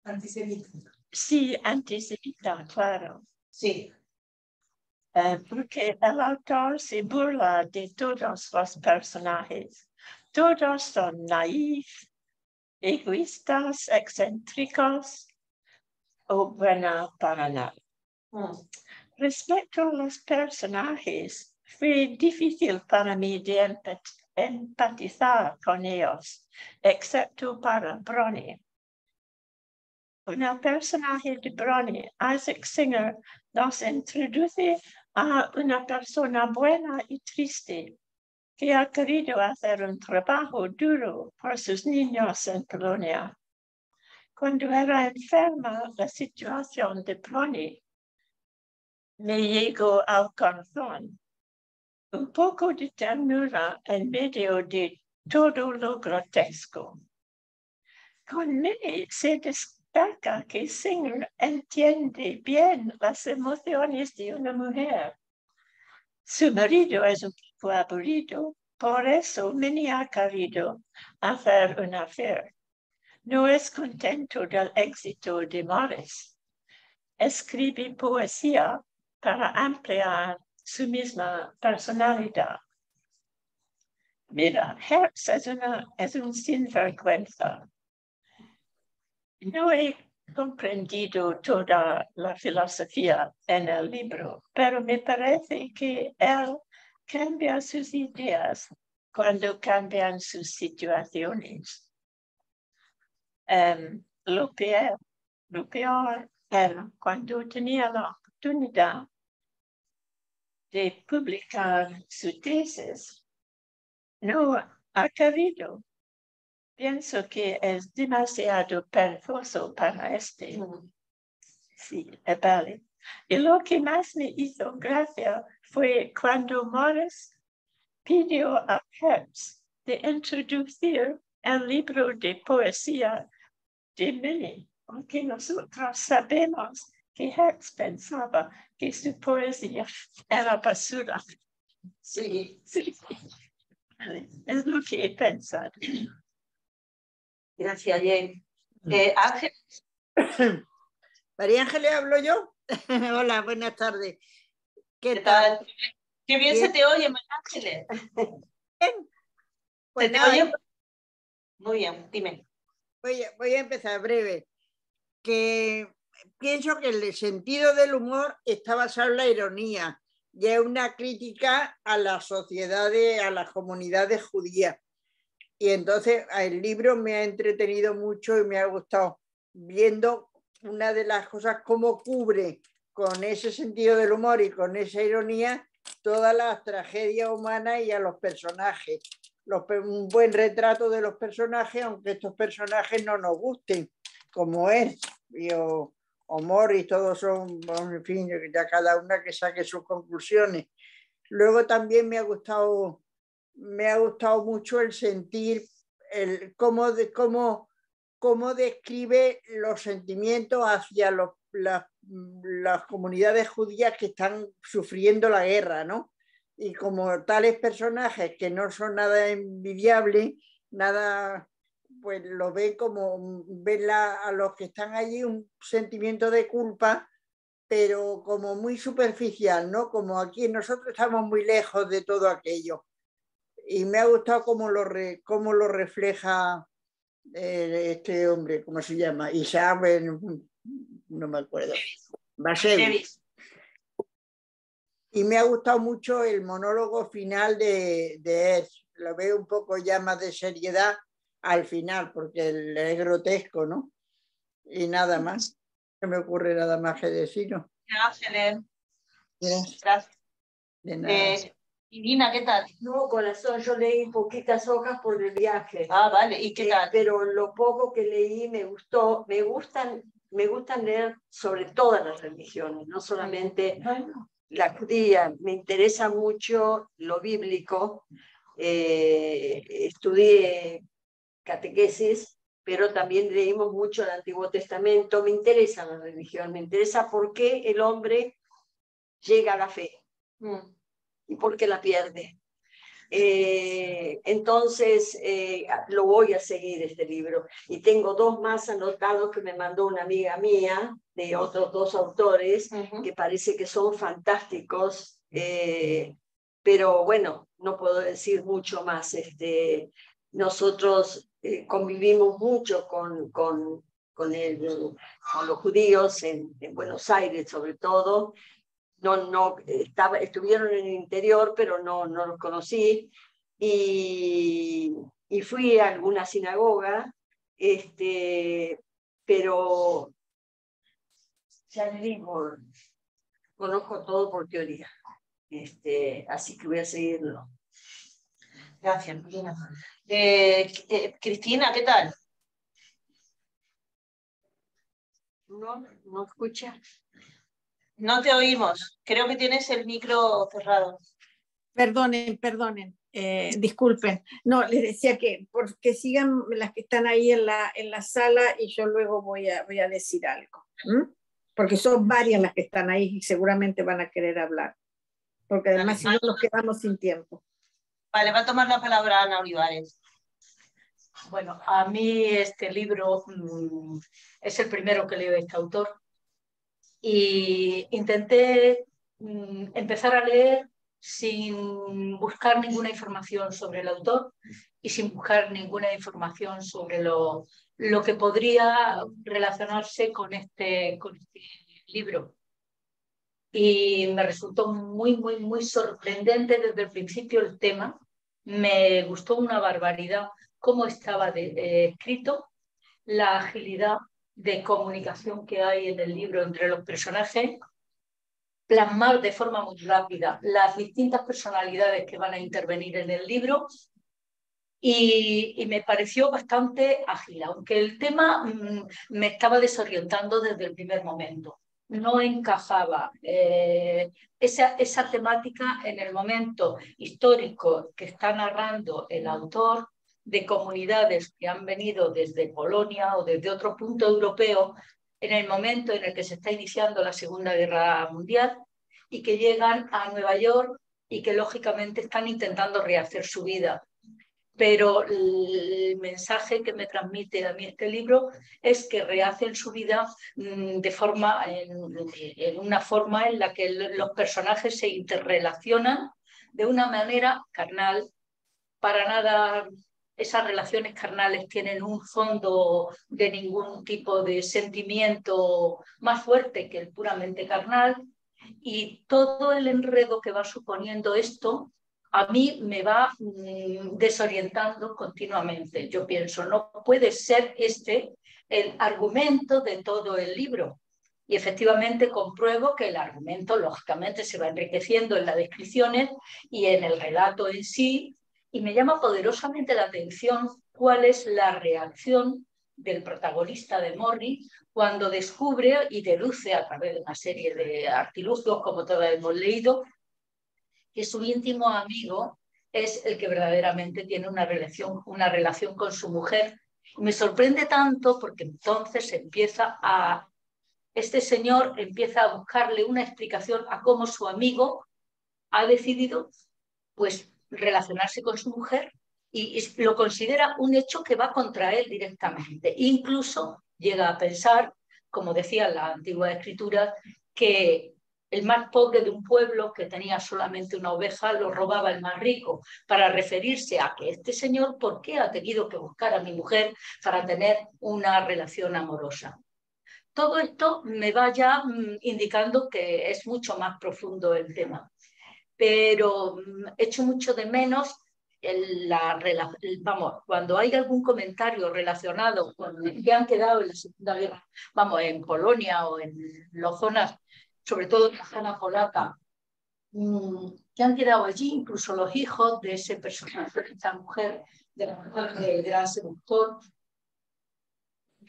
Antisemita. Sí, antisemita, claro. Sí. Porque el autor se burla de todos los personajes. Todos son naif, egoístas, excéntricos o buena para nada. Respecto a los personajes, fue difícil para mí de empatizar con ellos, excepto para Bronnie. En el personaje de Bronnie, Isaac Singer nos introduce a una persona buena y triste que ha querido hacer un trabajo duro por sus niños en Polonia. Cuando era enferma, la situación de Bronnie me llegó al corazón. Un poco de ternura en medio de todo lo grotesco. Con Minnie se destaca que Singer entiende bien las emociones de una mujer. Su marido es un poco aburrido, por eso Minnie ha querido hacer una affair. No es contento del éxito de Morris. Escribe poesía para ampliar su misma personalidad. Mira, Hertz es un sinvergüenza. No he comprendido toda la filosofía en el libro, pero me parece que él cambia sus ideas cuando cambian sus situaciones. Lo peor era cuando tenía la oportunidad de publicar su tesis. No ha cabido. Pienso que es demasiado peligroso para este. Sí, vale. Y lo que más me hizo gracia fue cuando Morris pidió a Hertz de introducir el libro de poesía de Millie, porque nosotros sabemos que Hertz pensaba que su poesía era basura. Sí. Sí. Es lo que he pensado. Gracias, Jane. Ángel. María Ángeles, ¿hablo yo? Hola, buenas tardes. ¿Qué tal? Qué bien se te oye, María Ángeles. Pues ¿Se te nada, oye? Muy bien, dime. voy a empezar breve. Que pienso que el sentido del humor está basado en la ironía y es una crítica a las sociedades, a las comunidades judías. Y entonces el libro me ha entretenido mucho y me ha gustado viendo una de las cosas, cómo cubre con ese sentido del humor y con esa ironía todas las tragedias humanas y a los personajes. Un buen retrato de los personajes, aunque estos personajes no nos gusten, como es, o Morris, todos son, en fin, ya cada una que saque sus conclusiones. Luego también me ha gustado mucho el sentir, cómo describe los sentimientos hacia las comunidades judías que están sufriendo la guerra, ¿no? Y como tales personajes que no son nada envidiables, nada, pues lo ven como, a los que están allí un sentimiento de culpa, pero como muy superficial, ¿no? Como aquí nosotros estamos muy lejos de todo aquello. Y me ha gustado cómo lo refleja este hombre, ¿cómo se llama? Isaac, no me acuerdo. Bashevis. Y me ha gustado mucho el monólogo final de Ed. Lo veo un poco ya más de seriedad al final, porque es grotesco, ¿no? Y nada más. No me ocurre nada más que decir. Ángeles. Gracias. De nada. Y Nina, ¿qué tal? No, corazón, yo leí poquitas hojas por el viaje. Ah, vale, ¿y qué tal? Pero lo poco que leí me gustó. Me gustan leer sobre todas las religiones, no solamente la judía. Me interesa mucho lo bíblico. Estudié catequesis, pero también leímos mucho el Antiguo Testamento. Me interesa la religión, me interesa por qué el hombre llega a la fe y por qué la pierde. Entonces lo voy a seguir este libro, y tengo dos más anotados que me mandó una amiga mía de otros dos autores que parece que son fantásticos, pero bueno, no puedo decir mucho más. Nosotros convivimos mucho con los judíos en Buenos Aires, sobre todo. Estuvieron en el interior, pero no los conocí, y fui a alguna sinagoga, pero ya le digo, conozco todo por teoría, así que voy a seguirlo. Gracias, Marina. Cristina, ¿qué tal? ¿No escucha? No te oímos. Creo que tienes el micro cerrado. Perdonen, disculpen. No, les decía que sigan las que están ahí en la sala, y yo luego voy a decir algo. Porque son varias las que están ahí y seguramente van a querer hablar. Porque además si no nos quedamos sin tiempo. Vale, va a tomar la palabra Ana Olivares. Bueno, a mí este libro es el primero que leo de este autor, y intenté empezar a leer sin buscar ninguna información sobre el autor y sin buscar ninguna información sobre lo que podría relacionarse con este libro. Y me resultó muy sorprendente desde el principio el tema. Me gustó una barbaridad cómo estaba escrito, la agilidad de comunicación que hay en el libro entre los personajes, plasmar de forma muy rápida las distintas personalidades que van a intervenir en el libro, y me pareció bastante ágil, aunque el tema me estaba desorientando desde el primer momento. No encajaba esa temática en el momento histórico que está narrando el autor, de comunidades que han venido desde Polonia o desde otro punto europeo, en el momento en el que se está iniciando la Segunda Guerra Mundial, y que llegan a Nueva York y que lógicamente están intentando rehacer su vida. Pero el mensaje que me transmite a mí este libro es que rehacen su vida en una forma en la que los personajes se interrelacionan de una manera carnal. Para nada esas relaciones carnales tienen un fondo de ningún tipo de sentimiento más fuerte que el puramente carnal, y todo el enredo que va suponiendo esto a mí me va desorientando continuamente. Yo pienso, no puede ser este el argumento de todo el libro. Y efectivamente compruebo que el argumento, lógicamente, se va enriqueciendo en las descripciones y en el relato en sí, y me llama poderosamente la atención cuál es la reacción del protagonista de Morrie cuando descubre y deduce a través de una serie de artilugios, como todos hemos leído, que su íntimo amigo es el que verdaderamente tiene una relación con su mujer. Me sorprende tanto porque entonces este señor empieza a buscarle una explicación a cómo su amigo ha decidido pues relacionarse con su mujer, y lo considera un hecho que va contra él directamente. Incluso llega a pensar, como decía la antigua escritura, que el más pobre de un pueblo que tenía solamente una oveja lo robaba el más rico, para referirse a que este señor, ¿por qué ha tenido que buscar a mi mujer para tener una relación amorosa? Todo esto me va ya indicando que es mucho más profundo el tema. Pero echo mucho de menos cuando hay algún comentario relacionado con que han quedado en la Segunda Guerra, en Polonia o en las zonas, sobre todo en la zona polaca, que han quedado allí, incluso los hijos de ese personaje, de esta mujer, de la mujer del gran seductor,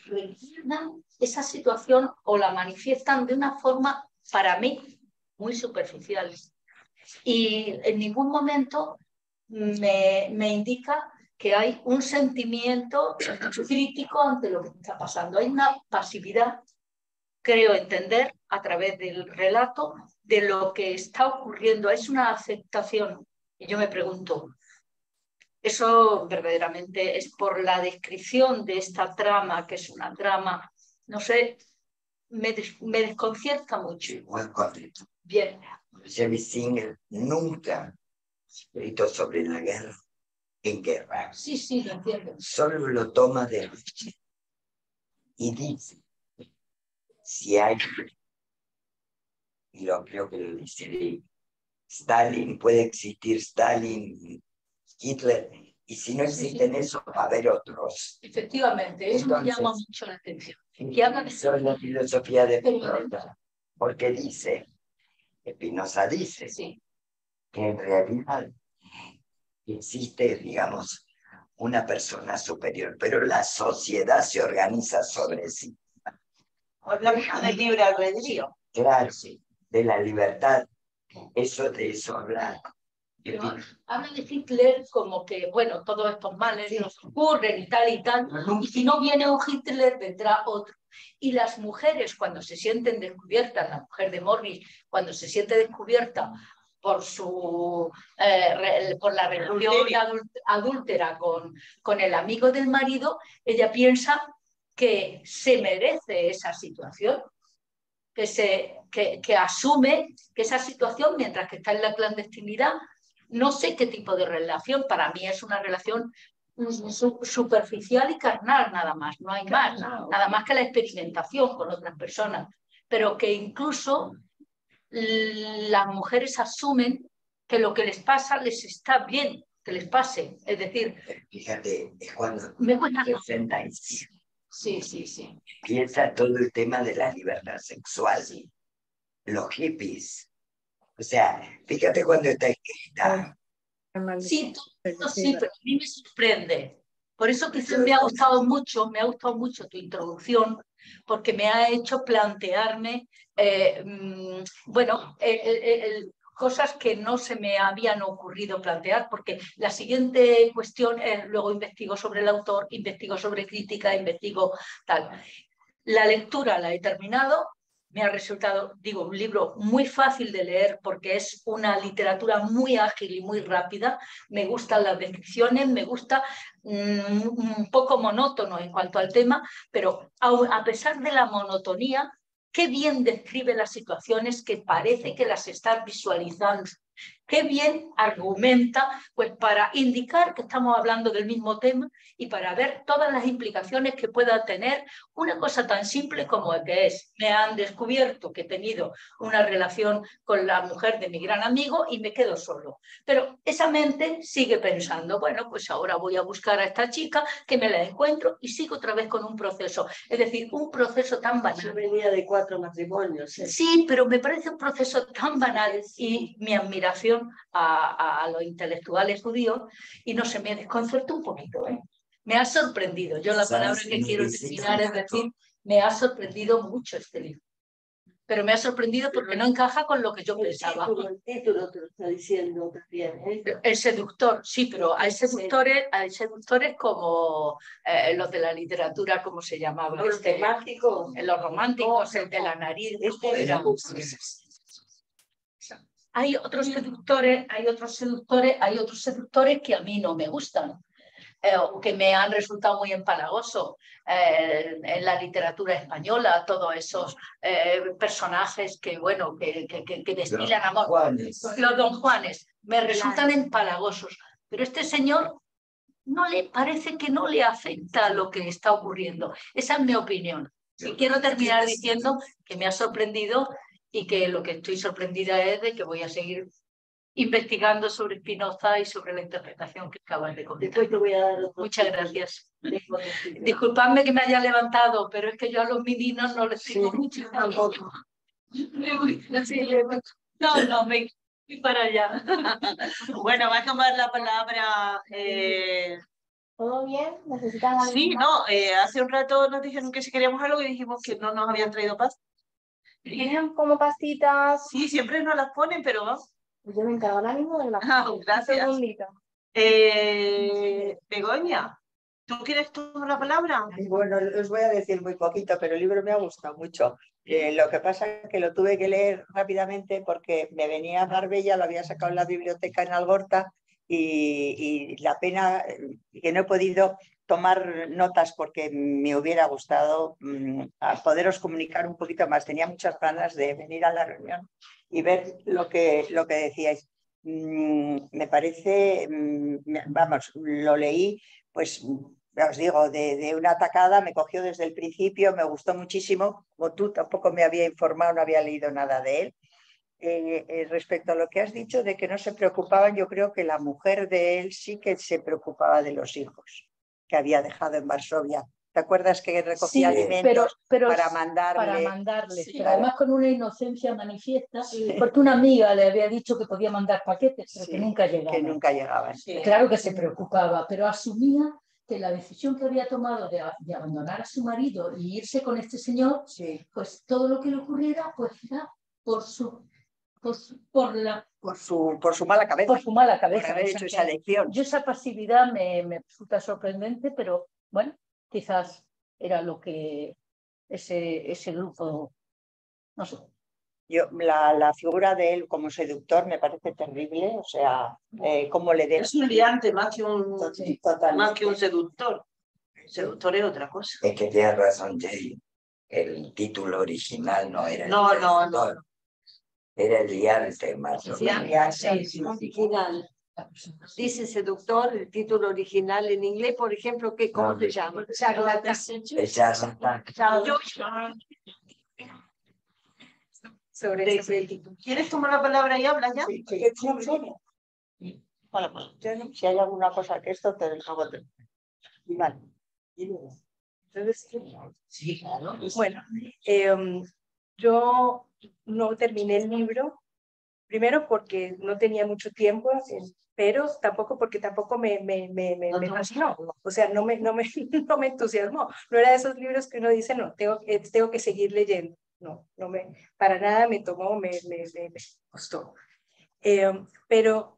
recuerdan esa situación o la manifiestan de una forma, para mí, muy superficial. Y en ningún momento me indica que hay un sentimiento crítico ante lo que está pasando. Hay una pasividad, creo entender, a través del relato, de lo que está ocurriendo. Es una aceptación. Y yo me pregunto, ¿eso verdaderamente es por la descripción de esta trama, que es una trama, no sé, me desconcierta mucho? Bien. Jerry Singer nunca ha escrito sobre la guerra en guerra. Sí, lo entiendo. Solo lo toma de Richie y dice, si hay, y lo creo que lo dice Stalin, puede existir Stalin, Hitler, y si no existen eso, va a haber otros. Efectivamente, eso me llama mucho la atención. Que habla de eso es la filosofía de Spinoza, porque dice, Spinoza dice, que en realidad existe, digamos, una persona superior, pero la sociedad se organiza sobre sí. Hablamos del libre albedrío. Claro, de la libertad. De eso habla. Pero habla de Hitler como que, bueno, todos estos males nos ocurren y tal, y si no viene un Hitler, vendrá otro. Y las mujeres, cuando se sienten descubiertas, la mujer de Morrie, cuando se siente descubierta por la relación adúltera con el amigo del marido, ella piensa que se merece esa situación. que asume que esa situación, mientras que está en la clandestinidad, no sé qué tipo de relación, para mí es una relación superficial y carnal nada más, no hay más, nada más que la experimentación con otras personas, pero que incluso las mujeres asumen que lo que les pasa les está bien que les pase, es decir... Fíjate, es cuando me cuesta... 65. Sí. Empieza todo el tema de la libertad sexual, los hippies. O sea, fíjate cuando está escrita. Sí, sí, pero a mí me sorprende. Por eso que me ha gustado mucho tu introducción, porque me ha hecho plantearme, cosas que no se me habían ocurrido plantear, porque la siguiente cuestión es, luego investigo sobre el autor, investigo sobre crítica, investigo tal. La lectura la he terminado, me ha resultado, digo, un libro muy fácil de leer porque es una literatura muy ágil y muy rápida. Me gustan las descripciones, me gusta un poco monótono en cuanto al tema, pero a pesar de la monotonía, qué bien describe las situaciones que parece que las estás visualizando. Qué bien argumenta, pues para indicar que estamos hablando del mismo tema y para ver todas las implicaciones que pueda tener una cosa tan simple como que es, me han descubierto que he tenido una relación con la mujer de mi gran amigo y me quedo solo. Pero esa mente sigue pensando, bueno, pues ahora voy a buscar a esta chica, que me la encuentro y sigo otra vez con un proceso. Es decir, un proceso tan banal. Yo venía de 4 matrimonios. Sí, pero me parece un proceso tan banal y mi admiración a los intelectuales judíos, y no se me desconcertó un poquito, ¿eh? Me ha sorprendido. Yo la palabra que quiero terminar es decir, me ha sorprendido mucho este libro. Pero me ha sorprendido porque no encaja con lo que yo pensaba. El título te lo está diciendo también, ¿eh? El seductor, sí, pero hay seductores como los de la literatura, ¿cómo se llamaba? Los románticos. Los románticos, el de la nariz. Hay otros seductores que a mí no me gustan, o que me han resultado muy empalagosos en la literatura española, todos esos personajes que destilan amor. Los Don Juanes me resultan empalagosos, pero este señor parece que no le afecta lo que está ocurriendo. Esa es mi opinión. Y quiero terminar diciendo que me ha sorprendido y que lo que estoy sorprendida es de que voy a seguir investigando sobre Spinoza y sobre la interpretación que acabas de comentar. Después te voy a dar Muchas gracias. Disculpadme que me haya levantado, pero es que yo a los meninos no les tengo mucho. No, me voy para allá. Bueno, va a tomar la palabra... ¿Todo bien? ¿Necesitan algo? Sí, no, hace un rato nos dijeron que si queríamos algo y dijimos que no nos habían traído pasta. ¿Tienen como pastitas? Sí, siempre nos las ponen, pero vamos. Yo me encargo ahora mismo de las gracias. Un segundito. Begoña, ¿tú quieres tomar la palabra? Bueno, os voy a decir muy poquito, pero el libro me ha gustado mucho. Lo que pasa es que lo tuve que leer rápidamente porque me venía a Marbella, lo había sacado en la biblioteca en Algorta y la pena que no he podido tomar notas porque me hubiera gustado a poderos comunicar un poquito más. Tenía muchas ganas de venir a la reunión y ver lo que decíais. Me parece, vamos, lo leí, pues os digo, de una tacada, me cogió desde el principio, me gustó muchísimo. Como tú tampoco me había informado, no había leído nada de él. Respecto a lo que has dicho de que no se preocupaban, yo creo que la mujer de él sí que se preocupaba de los hijos que había dejado en Varsovia. ¿Te acuerdas que recogía alimentos para mandarles? Sí, pero además con una inocencia manifiesta, porque una amiga le había dicho que podía mandar paquetes, pero que nunca llegaban. Que nunca llegaban. Claro que se preocupaba, pero asumía que la decisión que había tomado de abandonar a su marido y irse con este señor, pues todo lo que le ocurriera, pues era por su mala cabeza. Por su mala cabeza. Por haber hecho esa elección. Yo esa pasividad me resulta sorprendente, pero bueno, quizás era lo que ese grupo, no sé. La figura de él como seductor me parece terrible, o sea, cómo le Es un liante más que un seductor. Seductor es otra cosa. Es que tienes razón, Jay. el título original no era No, el no, seductor, no. era el diante más o Sí, menos. sí, original. Dice seductor, el título original en inglés, por ejemplo, ¿cómo se llama? El charlatán. Sobre ese título. ¿Quieres tomar la palabra y hablas ya? Sí. Bueno, pues, si hay alguna cosa que esto te dejamos. Vale. Entonces, sí, claro. Bueno, yo no terminé el libro, primero porque no tenía mucho tiempo, pero tampoco me fascinó, o sea, no me entusiasmó. No era de esos libros que uno dice, no, tengo que seguir leyendo. No, para nada me tomó, me costó. Pero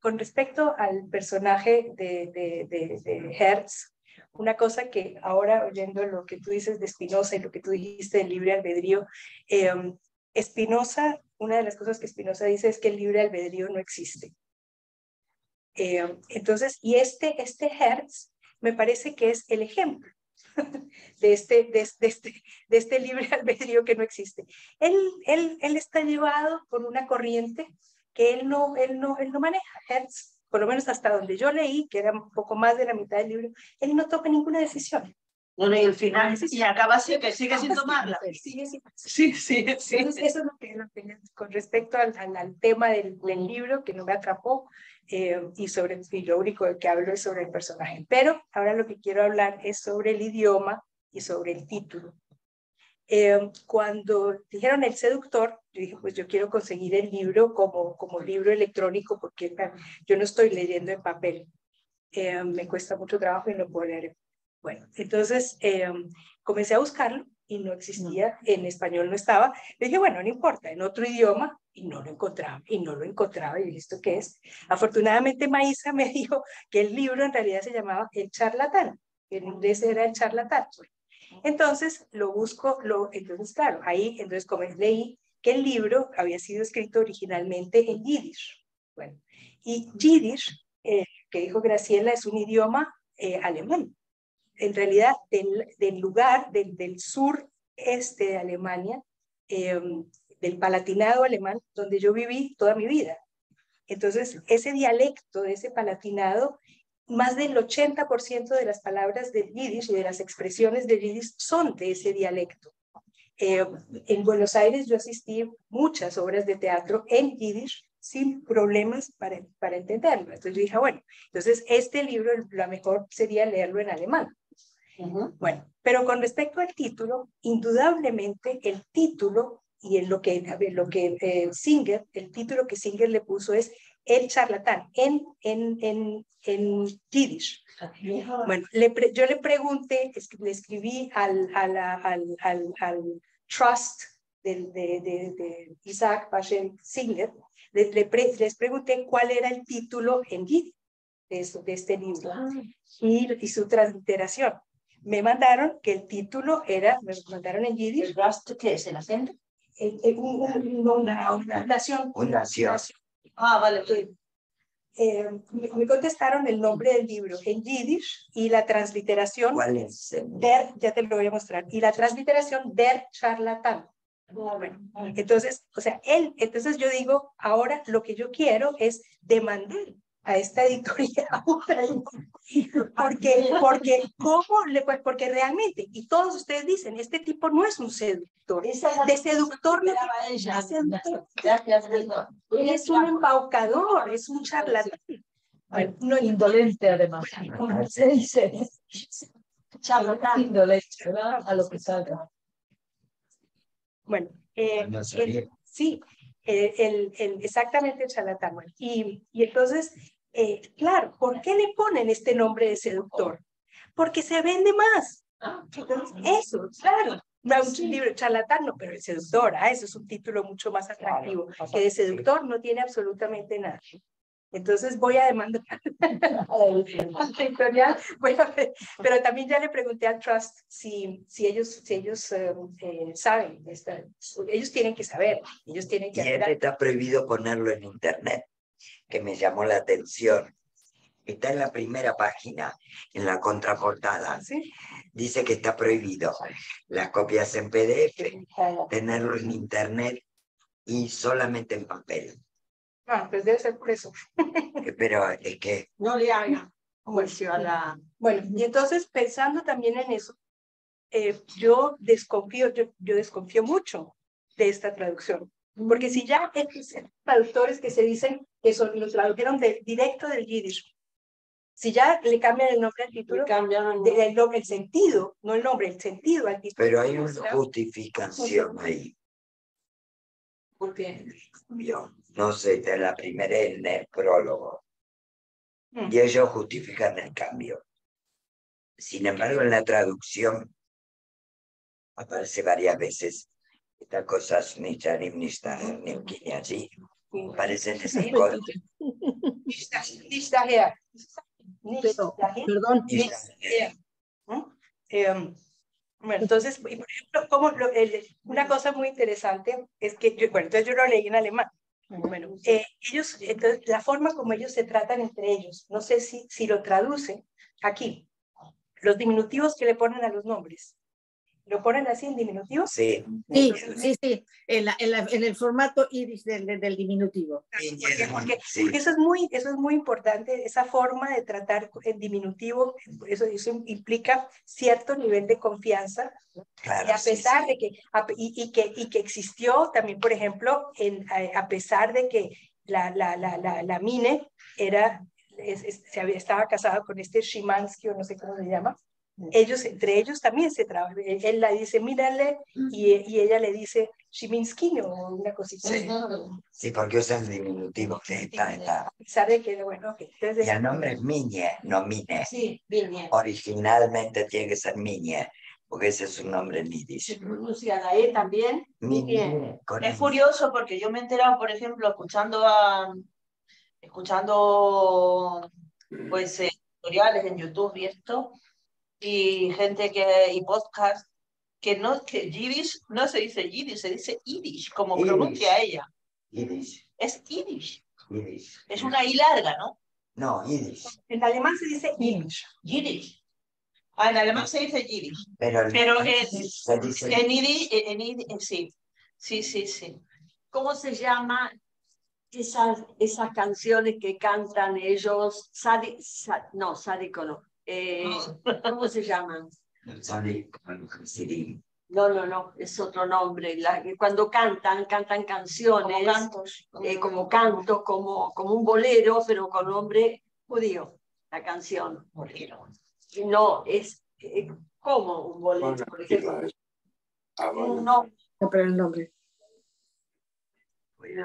con respecto al personaje de Hertz, una cosa que ahora oyendo lo que tú dices de Spinoza y lo que tú dijiste del libre albedrío, Spinoza, una de las cosas que Spinoza dice es que el libre albedrío no existe. Entonces, y este Hertz me parece que es el ejemplo de este libre albedrío que no existe. Él está llevado por una corriente que él no maneja. Hertz, por lo menos hasta donde yo leí, que era un poco más de la mitad del libro, él no toma ninguna decisión. Bueno, y al final, y acaba así, que sigue sin tomarla. Sí. Entonces, eso es lo que con respecto al tema del libro, que no me atrapó, y lo único que hablo es sobre el personaje. Pero ahora lo que quiero hablar es sobre el idioma y sobre el título. Cuando dijeron El Seductor, yo dije, pues yo quiero conseguir el libro como libro electrónico, porque yo no estoy leyendo en papel. Me cuesta mucho trabajo y no puedo leer. Bueno, entonces comencé a buscarlo y no existía, en español no estaba. Le dije, bueno, no importa, en otro idioma, y no lo encontraba, y dije, ¿esto qué es? Afortunadamente Maísa me dijo que el libro en realidad se llamaba El Charlatán, que en inglés era El Charlatán. Entonces lo busco, entonces claro, entonces como leí que el libro había sido escrito originalmente en Yiddish. Bueno, y Yiddish, que dijo Graciela, es un idioma alemán. En realidad, del lugar del sureste de Alemania, del Palatinado alemán, donde yo viví toda mi vida. Entonces, ese dialecto de ese Palatinado, más del 80% de las palabras del Yiddish y de las expresiones del Yiddish son de ese dialecto. En Buenos Aires yo asistí muchas obras de teatro en Yiddish sin problemas para entenderlo. Entonces yo dije, bueno, entonces este libro lo mejor sería leerlo en alemán. Bueno, pero con respecto al título, indudablemente el título y en lo que Singer, el título que Singer le puso es El Charlatán en Yiddish. Bueno, yo le pregunté, le escribí al Trust de Isaac Bashevis Singer, les pregunté cuál era el título en Yiddish de este libro y su transliteración. Me mandaron que el título me mandaron en Yiddish. ¿El Rust qué es? ¿El acento? Una nación. Ah, vale. Me contestaron el nombre del libro en Yiddish y la transliteración. ¿Cuál es? Ya te lo voy a mostrar. Y la transliteración Der Charlatán. Bueno, entonces, entonces yo digo, ahora lo que yo quiero es demandar a esta editorial, porque realmente, y todos ustedes dicen, este tipo no es un seductor, de seductor no es un embaucador, es un charlatán. No, indolente además. Se dice. Charlatán. Indolente, ¿verdad? A lo que salga. Bueno, sí, exactamente el charlatán. Y entonces, claro, ¿por qué le ponen este nombre de seductor? Porque se vende más. Entonces, eso, claro. No es un libro charlatán, no, pero el seductor, eso es un título mucho más atractivo, que de seductor no tiene absolutamente nada. Entonces voy a demandar a la editorial, pero también ya le pregunté al Trust si ellos saben, ellos tienen que saber, ellos tienen que hacer. Y está prohibido ponerlo en internet, que me llamó la atención. Está en la primera página, en la contraportada. ¿Sí? Dice que está prohibido las copias en PDF, tenerlo en internet y solamente en papel. Ah, pues debe ser por eso. Pero es que... No le haga juicio a la... Bueno, y entonces pensando también en eso, yo desconfío mucho de esta traducción. Porque si ya estos traductores que se dicen que lo tradujeron directo del Yiddish, si ya le cambian el nombre al título, el sentido, no el nombre, el sentido al título. Pero hay una justificación ahí. ¿Por qué? Yo no sé, de la primera en el prólogo. Y ellos justifican el cambio. Sin embargo, en la traducción aparece varias veces estas cosas, así, parecen decir cosas. Pero, perdón. Bueno, entonces, por ejemplo, una cosa muy interesante es que entonces yo lo leí en alemán. Bueno, entonces, la forma como ellos se tratan entre ellos, no sé si lo traducen aquí, los diminutivos que le ponen a los nombres. ¿Lo ponen así en diminutivo? Sí. Sí. En el formato iris del diminutivo. Porque eso es muy importante, esa forma de tratar en diminutivo, eso implica cierto nivel de confianza. Claro, y a pesar de que existió también, por ejemplo, a pesar de que la Mine estaba casada con este Szymanski, o no sé cómo se llama, entre ellos también se trabaja. Él la dice, mírale, y ella le dice Szyminski o una cosita. Sí, porque usan diminutivo. A pesar de que, bueno, okay. Entonces, y el nombre es Miñe, no Mine. Sí, Miñe. Originalmente tiene que ser Miñe, porque ese es un nombre en yiddish. Se pronuncia la E también. Miñe. Es curioso porque yo me he enterado, por ejemplo, escuchando pues tutoriales en YouTube y esto, y podcast, que Yiddish no se dice Yiddish, se dice Yiddish, como pronuncia ella. Yiddish. Es Yiddish. Yiddish. Es una I larga, ¿no? No, Yiddish. En alemán se dice Yiddish. Yiddish. En alemán se dice Yiddish. Pero se dice... en Yiddish, sí. ¿Cómo se llama esas canciones que cantan ellos? Sádico no. ¿Cómo se llaman? No, es otro nombre. Cuando cantan canciones. Como cantos. Como cantos, como un bolero, pero con nombre judío, la canción. Bolero. No, es como un bolero, por ejemplo. No, pero el nombre.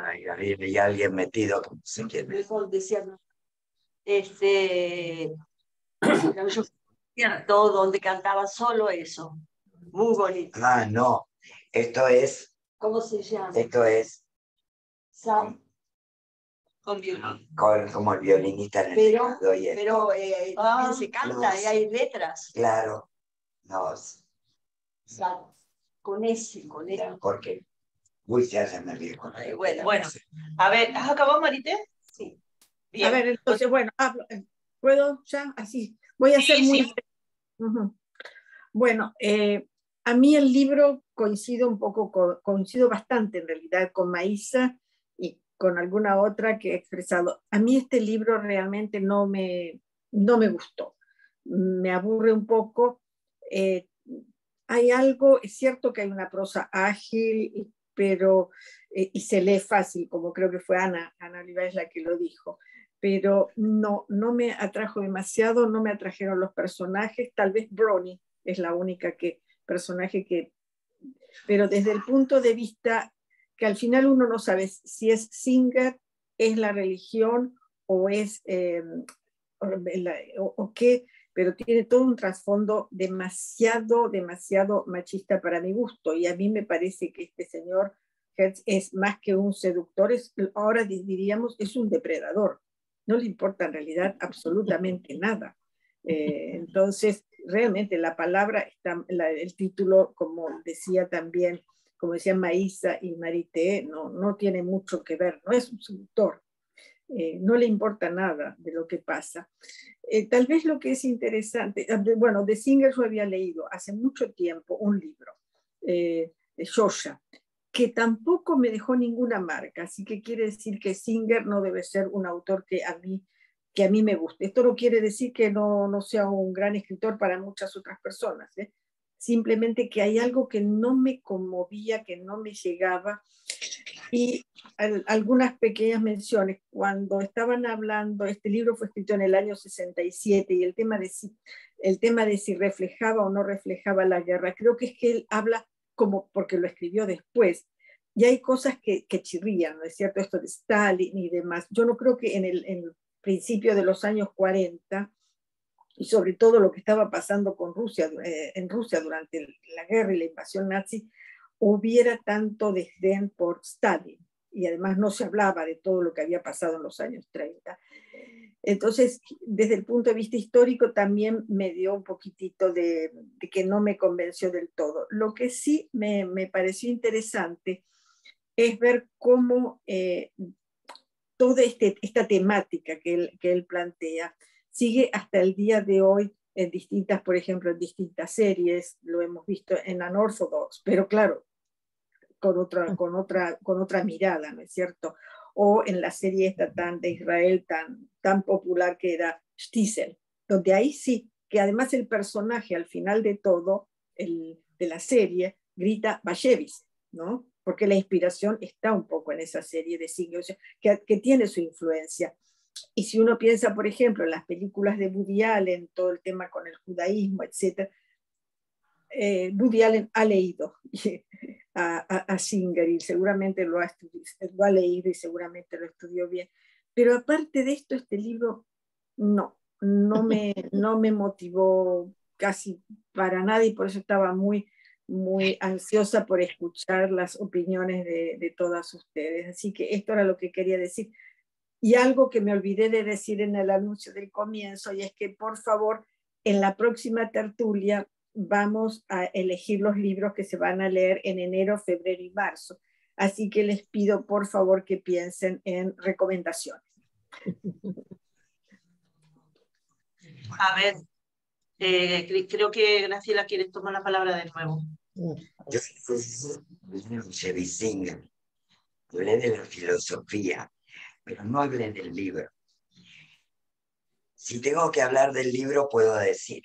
Hay alguien metido, no sé quién es. Todo donde cantaba solo eso. Muy bonito. Ah, no. Esto es. ¿Cómo se llama? Esto es. Con violín. Como el violinista en el pero también se canta y hay letras. Claro. No. Con ese. Porque. Uy, se me olvidó. Bueno, a ver, ¿has acabado, Marité? Sí. Bien. A ver, entonces, bueno, ¿puedo ya? Así. Voy a ser muy... Sí. Bueno, a mí el libro coincido bastante en realidad con Maísa y con alguna otra que he expresado. A mí este libro realmente no me gustó. Me aburre un poco. Hay algo, es cierto que hay una prosa ágil, pero y se lee fácil, como creo que fue Ana Olivares la que lo dijo, pero no me atrajo demasiado, no me atrajeron los personajes, tal vez Brony es la única personaje que, pero desde el punto de vista que al final uno no sabe si es Singer, es la religión o es o qué, pero tiene todo un trasfondo demasiado machista para mi gusto, y a mí me parece que este señor Herz es más que un seductor, ahora diríamos es un depredador, no le importa en realidad absolutamente nada. Entonces, realmente la palabra, el título, como decía también, como decían Maísa y Marité, no tiene mucho que ver, no es un seductor. no le importa nada de lo que pasa. Tal vez lo que es interesante, bueno, de Singer yo había leído hace mucho tiempo un libro, de Shosha, que tampoco me dejó ninguna marca, así que quiere decir que Singer no debe ser un autor que a mí me guste. Esto no quiere decir que no sea un gran escritor para muchas otras personas, ¿eh? Simplemente que hay algo que no me conmovía, que no me llegaba. Y algunas pequeñas menciones. Cuando estaban hablando, este libro fue escrito en el año 67 y el tema de si reflejaba o no reflejaba la guerra, creo que es que él habla como porque lo escribió después. Y hay cosas que chirrían, ¿no es cierto? Esto de Stalin y demás. Yo no creo que en el principio de los años 40, y sobre todo lo que estaba pasando con Rusia, en Rusia durante la guerra y la invasión nazi, hubiera tanto desdén por Stalin. Y además no se hablaba de todo lo que había pasado en los años 30. Entonces, desde el punto de vista histórico, también me dio un poquitito de que no me convenció del todo. Lo que sí me pareció interesante es ver cómo toda esta temática que él plantea sigue hasta el día de hoy en distintas, por ejemplo, en distintas series, lo hemos visto en Unorthodox, pero claro, con otra mirada, ¿no es cierto? O en la serie esta de Israel tan popular que era Shtisel, donde ahí sí, que además el personaje al final de todo, de la serie, grita Bashevis, ¿no? Porque la inspiración está un poco en esa serie de Singer, o sea, que tiene su influencia. Y si uno piensa, por ejemplo, en las películas de Woody Allen, todo el tema con el judaísmo, etc., Woody Allen ha leído a Singer y seguramente lo ha leído y seguramente lo estudió bien. Pero aparte de esto, este libro no me motivó casi para nada y por eso estaba muy ansiosa por escuchar las opiniones de todas ustedes. Así que esto era lo que quería decir. Y algo que me olvidé de decir en el anuncio del comienzo, y es que por favor, en la próxima tertulia vamos a elegir los libros que se van a leer en enero, febrero y marzo. Así que les pido por favor que piensen en recomendaciones. A ver, creo que Graciela quiere tomar la palabra de nuevo. Yo hablé de la filosofía, pero no hablé del libro. Si tengo que hablar del libro, puedo decir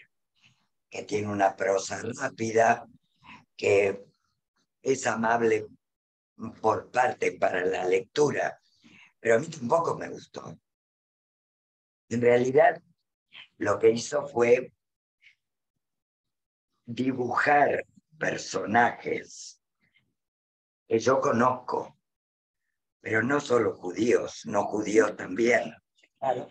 que tiene una prosa rápida, que es amable por parte para la lectura, pero a mí tampoco me gustó. En realidad, lo que hizo fue dibujar personajes que yo conozco, pero no solo judíos, no judíos también. Claro.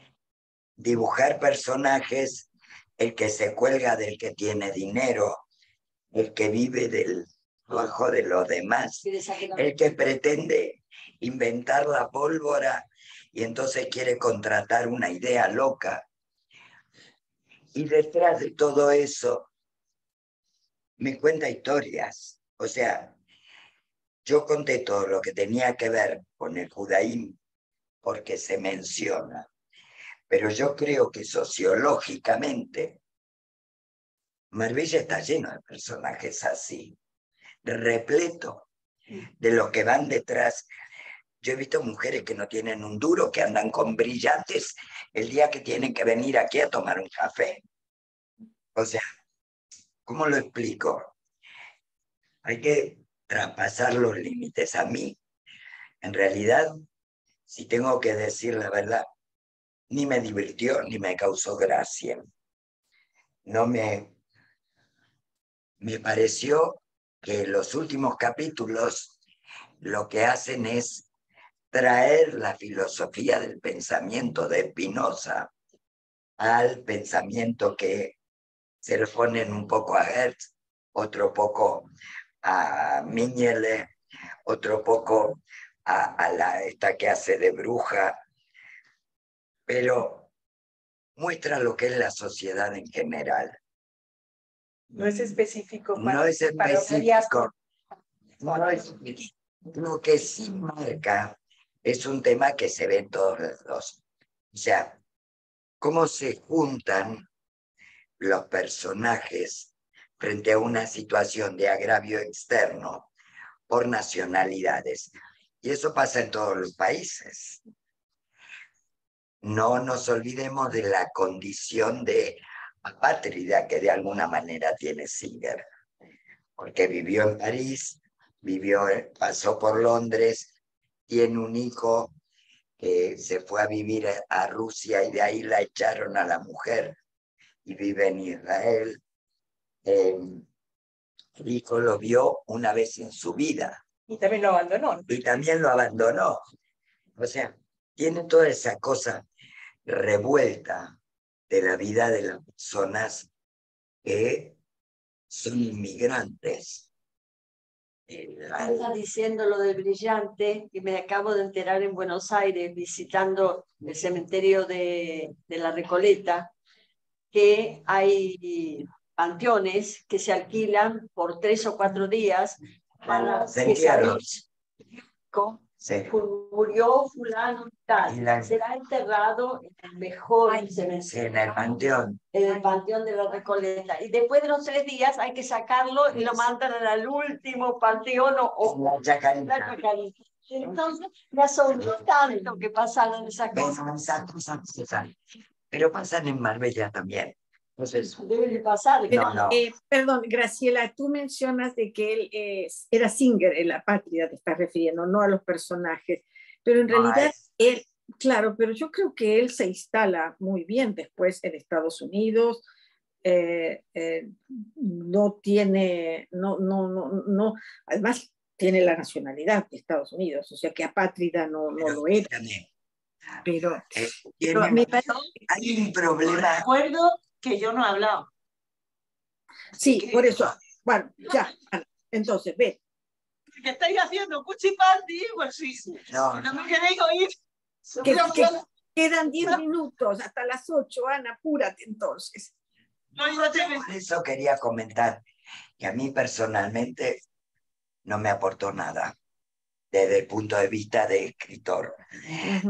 Dibujar personajes, el que se cuelga del que tiene dinero, el que vive del trabajo de los demás, el que pretende inventar la pólvora y entonces quiere contratar una idea loca. Y detrás de todo eso me cuenta historias. O sea, yo conté todo lo que tenía que ver con el judaísmo porque se menciona, pero yo creo que sociológicamente Marbella está lleno de personajes así, repleto de los que van detrás. Yo he visto mujeres que no tienen un duro, que andan con brillantes el día que tienen que venir aquí a tomar un café. O sea, ¿cómo lo explico? Hay que traspasar los límites. A mí, en realidad, si tengo que decir la verdad, ni me divirtió ni me causó gracia. No me pareció que los últimos capítulos lo que hacen es traer la filosofía del pensamiento de Spinoza al pensamiento que se le ponen un poco a Hertz, otro poco a Miñele, otro poco a esta que hace de bruja, pero muestra lo que es la sociedad en general. No es específico. No es específico. No es, lo que sí marca es un tema que se ve en todos lados. O sea, cómo se juntan los personajes frente a una situación de agravio externo por nacionalidades. Y eso pasa en todos los países. No nos olvidemos de la condición de apátrida que de alguna manera tiene Singer, porque vivió en París, pasó por Londres, tiene un hijo que se fue a vivir a Rusia y de ahí la echaron a la mujer y vive en Israel. El hijo lo vio una vez en su vida. Y también lo abandonó. Y también lo abandonó. O sea, tiene toda esa cosa revuelta de la vida de las personas que son inmigrantes. Estás diciendo lo de brillante y me acabo de enterar en Buenos Aires visitando el cementerio de la Recoleta que hay panteones que se alquilan por 3 o 4 días para que murió fulano tal, será enterrado en el mejor cementerio, en el panteón de la Recoleta, y después de los 3 días hay que sacarlo y lo mandan al último panteón o la Chacarita. Entonces me asombró tanto que pasaran esas cosas. Pero pasan en Marbella también. Entonces, debe de pasar. Perdón, Graciela, tú mencionas de que él era Singer en La Patria, te estás refiriendo, no a los personajes, pero en realidad él, claro, pero yo creo que él se instala muy bien después en Estados Unidos, no tiene, no, además tiene la nacionalidad de Estados Unidos, o sea que apátrida no lo era. Pero me parece, hay un problema. Recuerdo que yo no he hablado. Sí, por eso. Bueno, ya. Entonces, ve. ¿Qué estáis haciendo? ¿Cuchipandi? Pues sí. No me queréis oír. Quedan 10 minutos hasta las 8, Ana, apúrate entonces. Por eso quería comentar que a mí personalmente no me aportó nada desde el punto de vista de escritor.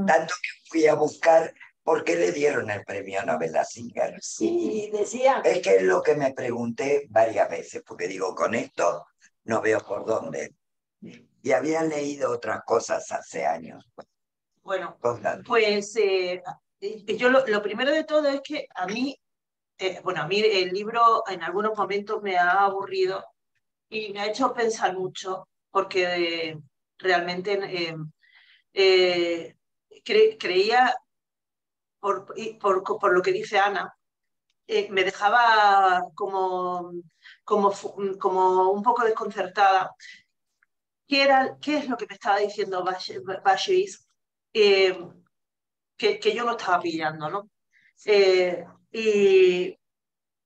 Tanto que fui a buscar por qué le dieron el premio Nobel a Singer. Sí, decía. Es que es lo que me pregunté varias veces, porque digo, con esto no veo por dónde. Y había leído otras cosas hace años. Bueno, pues yo lo primero de todo es que a mí el libro en algunos momentos me ha aburrido y me ha hecho pensar mucho, porque realmente creía, por lo que dice Ana, me dejaba como un poco desconcertada. ¿Qué es lo que me estaba diciendo Bashevis? Que yo no estaba pillando, ¿no?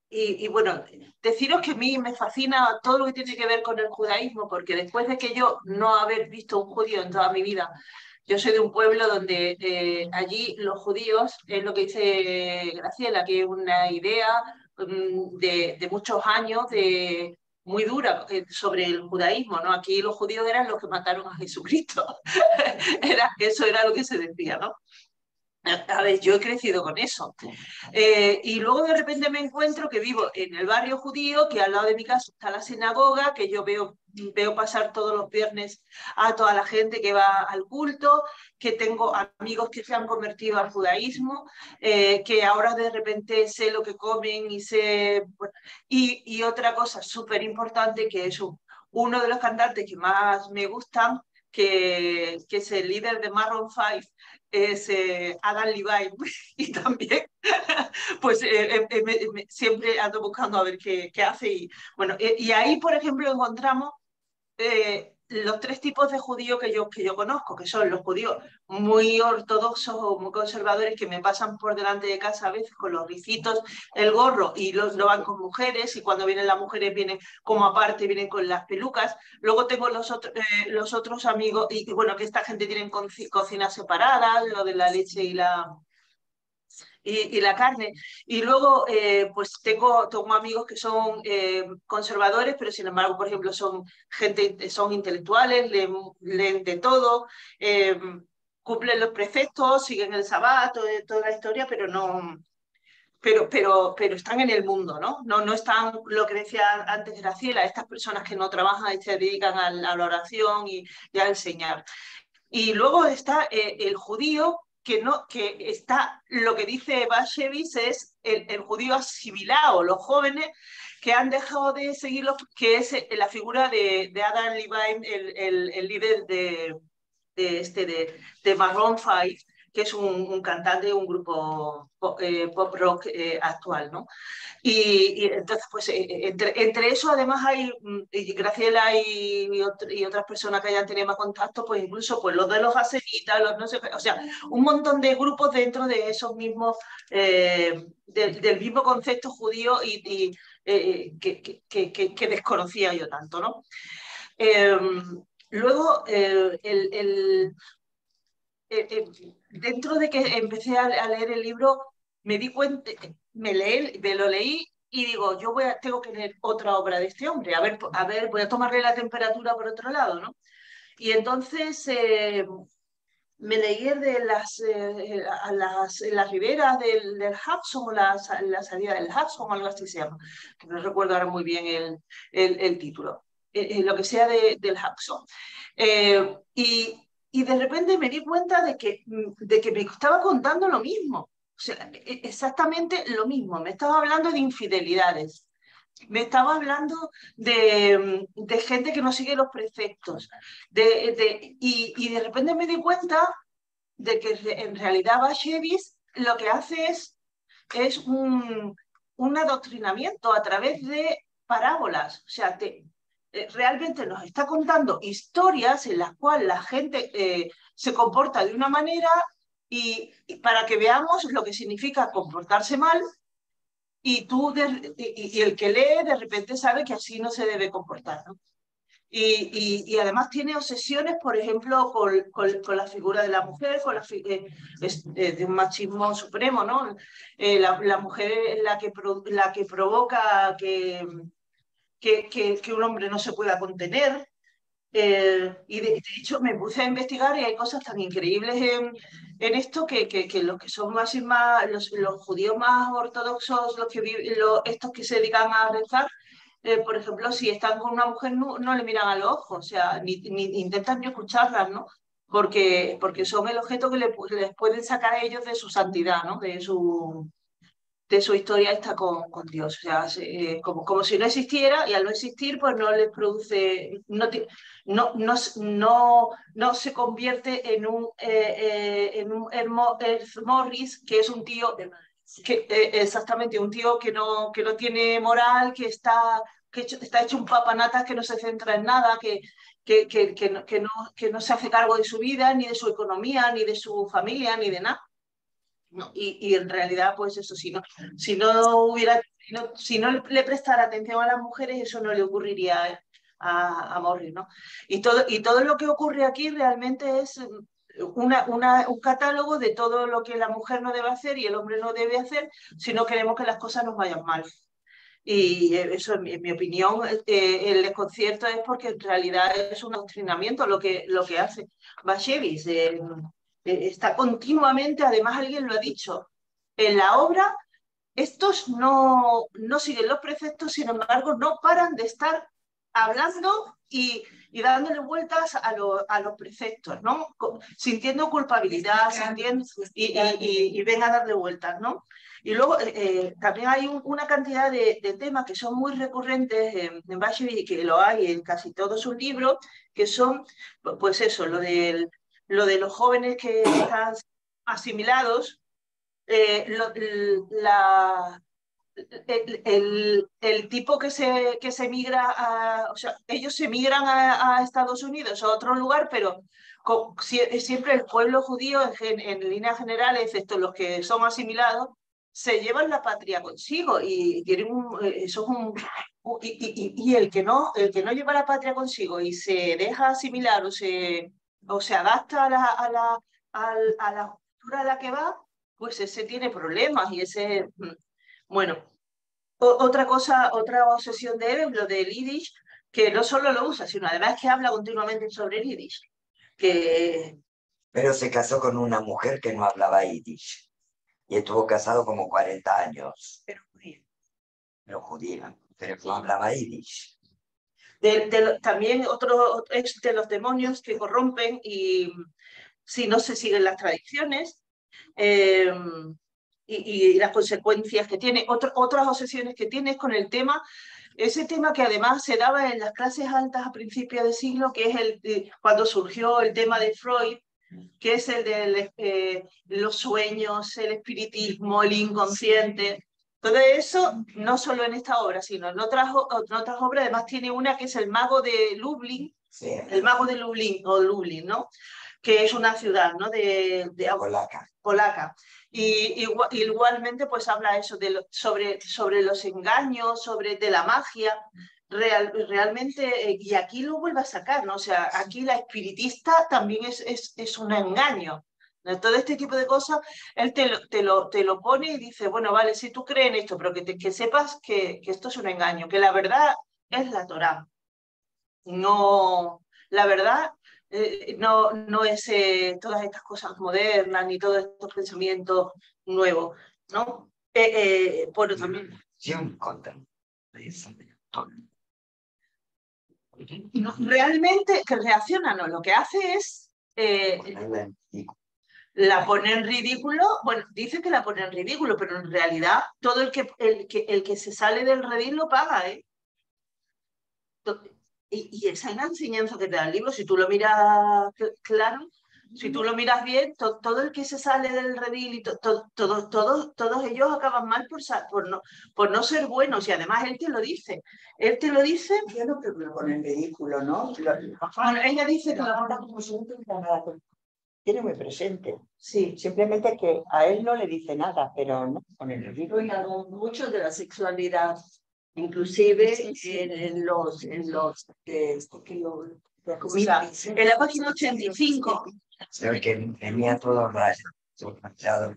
Y bueno, deciros que a mí me fascina todo lo que tiene que ver con el judaísmo, porque después de que yo no haber visto un judío en toda mi vida, yo soy de un pueblo donde allí los judíos, es lo que dice Graciela, que es una idea de muchos años, muy dura sobre el judaísmo, ¿no? Aquí los judíos eran los que mataron a Jesucristo. Eso era lo que se decía, ¿no? A ver, yo he crecido con eso. Y luego de repente me encuentro que vivo en el barrio judío, que al lado de mi casa está la sinagoga, que yo veo pasar todos los viernes a toda la gente que va al culto, que tengo amigos que se han convertido al judaísmo, que ahora de repente sé lo que comen y sé... Y otra cosa súper importante, que es uno de los cantantes que más me gustan, que es el líder de Maroon 5, es Adam Levine, y también pues siempre ando buscando a ver qué hace. Y, bueno, y ahí, por ejemplo, encontramos los 3 tipos de judíos que yo conozco, que son los judíos muy ortodoxos o muy conservadores, que me pasan por delante de casa a veces con los ricitos, el gorro, y lo van con mujeres, y cuando vienen las mujeres vienen como aparte, vienen con las pelucas. Luego tengo los otros amigos, y bueno, que esta gente tienen cocinas separadas, lo de la leche y la carne. Y luego pues tengo amigos que son conservadores, pero sin embargo, por ejemplo, son intelectuales, leen de todo. cumplen los preceptos, siguen el sabbat, toda la historia, pero no... Pero están en el mundo, ¿no? No están, lo que decía antes Graciela, estas personas que no trabajan y se dedican a la oración y a enseñar. Y luego está el judío, que está, lo que dice Bashevis es el judío asimilado, los jóvenes que han dejado de seguirlos, que es la figura de Adam Levine, el líder de Maroon 5, que es un cantante de un grupo pop rock actual, ¿no? Y entonces, pues, entre eso, además, hay, Graciela y otras personas que hayan tenido más contacto, pues incluso pues, los de los asenitas, los no sé qué, o sea, un montón de grupos dentro de esos mismos, del mismo concepto judío que desconocía yo tanto, ¿no? Luego, dentro de que empecé a leer el libro, me di cuenta, me lo leí y digo, tengo que leer otra obra de este hombre, a ver, voy a tomarle la temperatura por otro lado, ¿no? Y entonces me leí de las riberas del Hudson, o la salida del Hudson, o algo así se llama, que no recuerdo ahora muy bien el título, lo que sea del Hudson. Y de repente me di cuenta de que me estaba contando lo mismo, o sea, exactamente lo mismo. Me estaba hablando de infidelidades, me estaba hablando de gente que no sigue los preceptos, y de repente me di cuenta de que en realidad Bashevis lo que hace es un adoctrinamiento a través de parábolas, o sea, realmente nos está contando historias en las cuales la gente se comporta de una manera y para que veamos lo que significa comportarse mal, y el que lee de repente sabe que así no se debe comportar, ¿no? Y además tiene obsesiones, por ejemplo, con la figura de la mujer, de un machismo supremo, ¿no? La mujer es la que provoca que un hombre no se pueda contener. Y de hecho me puse a investigar y hay cosas tan increíbles en esto que los que son más los judíos más ortodoxos, estos que se dedican a rezar, por ejemplo, si están con una mujer no le miran a los ojos, o sea, ni intentan ni escucharlas, ¿no? Porque son el objeto que les pueden sacar a ellos de su santidad, ¿no? De su historia está con Dios, o sea, como si no existiera, y al no existir, pues no les produce, no se convierte en un Morris, que es un tío, exactamente, un tío que no tiene moral, que está hecho un papanatas, que no se centra en nada, que no se hace cargo de su vida, ni de su economía, ni de su familia, ni de nada. No, y en realidad, pues eso, si no le prestara atención a las mujeres, eso no le ocurriría a Morris, ¿no? Y todo lo que ocurre aquí realmente es un catálogo de todo lo que la mujer no debe hacer y el hombre no debe hacer si no queremos que las cosas nos vayan mal. Y eso, en mi opinión, el desconcierto es porque en realidad es un adoctrinamiento lo que hace Bashevis. Está continuamente, además alguien lo ha dicho, en la obra, estos no siguen los preceptos, sin embargo, no paran de estar hablando y dándole vueltas a los preceptos, ¿no? Sintiendo culpabilidad, y ven a darle vueltas, ¿no? Y luego también hay una cantidad de temas que son muy recurrentes en Bashevis, y que lo hay en casi todos sus libros, que son, pues eso, lo de los jóvenes que están asimilados, el tipo que se migra, o sea, ellos se migran a Estados Unidos o a otro lugar, pero siempre el pueblo judío, en líneas generales, excepto los que son asimilados, se llevan la patria consigo y tienen y el que no lleva la patria consigo y se deja asimilar o se adapta a la cultura a la que va, pues ese tiene problemas y ese... Bueno, otra obsesión de él es lo del Yiddish, que no solo lo usa, sino además que habla continuamente sobre el Yiddish, que Pero se casó con una mujer que no hablaba yiddish. Y estuvo casado como 40 años. Pero judía. Pero judía, pero no hablaba yiddish. También otro es de los demonios que corrompen y si no se siguen las tradiciones y las consecuencias que tiene. Otras obsesiones que tiene es con el tema, ese tema que además se daba en las clases altas a principios de siglo, que es cuando surgió el tema de Freud, que es el de los sueños, el espiritismo, el inconsciente. Todo eso, no solo en esta obra, sino en otras obras. Además tiene una que es El mago de Lublin, Sí. El mago de Lublin, o Lublin, ¿no? Que es una ciudad, ¿no? de polaca. Y igualmente pues habla eso sobre los engaños, de la magia. Realmente, y aquí lo vuelve a sacar, ¿no? O sea, aquí la espiritista también es un engaño. Todo este tipo de cosas, él te lo pone y dice, bueno, vale, si tú crees en esto, pero que sepas que esto es un engaño, que la verdad es la Torá. No, la verdad no es todas estas cosas modernas ni todos estos pensamientos nuevos, ¿no? Bueno, también. Realmente que reacciona, no, lo que hace es la pone en ridículo. Bueno, dice que la pone en ridículo, pero en realidad todo el que se sale del redil lo paga, ¿eh? Y esa es la enseñanza que te da el libro. Si tú lo miras claro, si tú lo miras bien, todo el que se sale del redil y todos ellos acaban mal por no ser buenos. Y además él te lo dice. Él te lo dice. Yo no creo que lo pone en ridículo, ¿no? Bueno, ella dice que la manda como si no tuviera nada. Tiene muy presente. Sí. Simplemente que a él no le dice nada, pero no pone en ridículo. Y algo mucho de la sexualidad. Inclusive en los en la página 85. Que tenía todo rayado.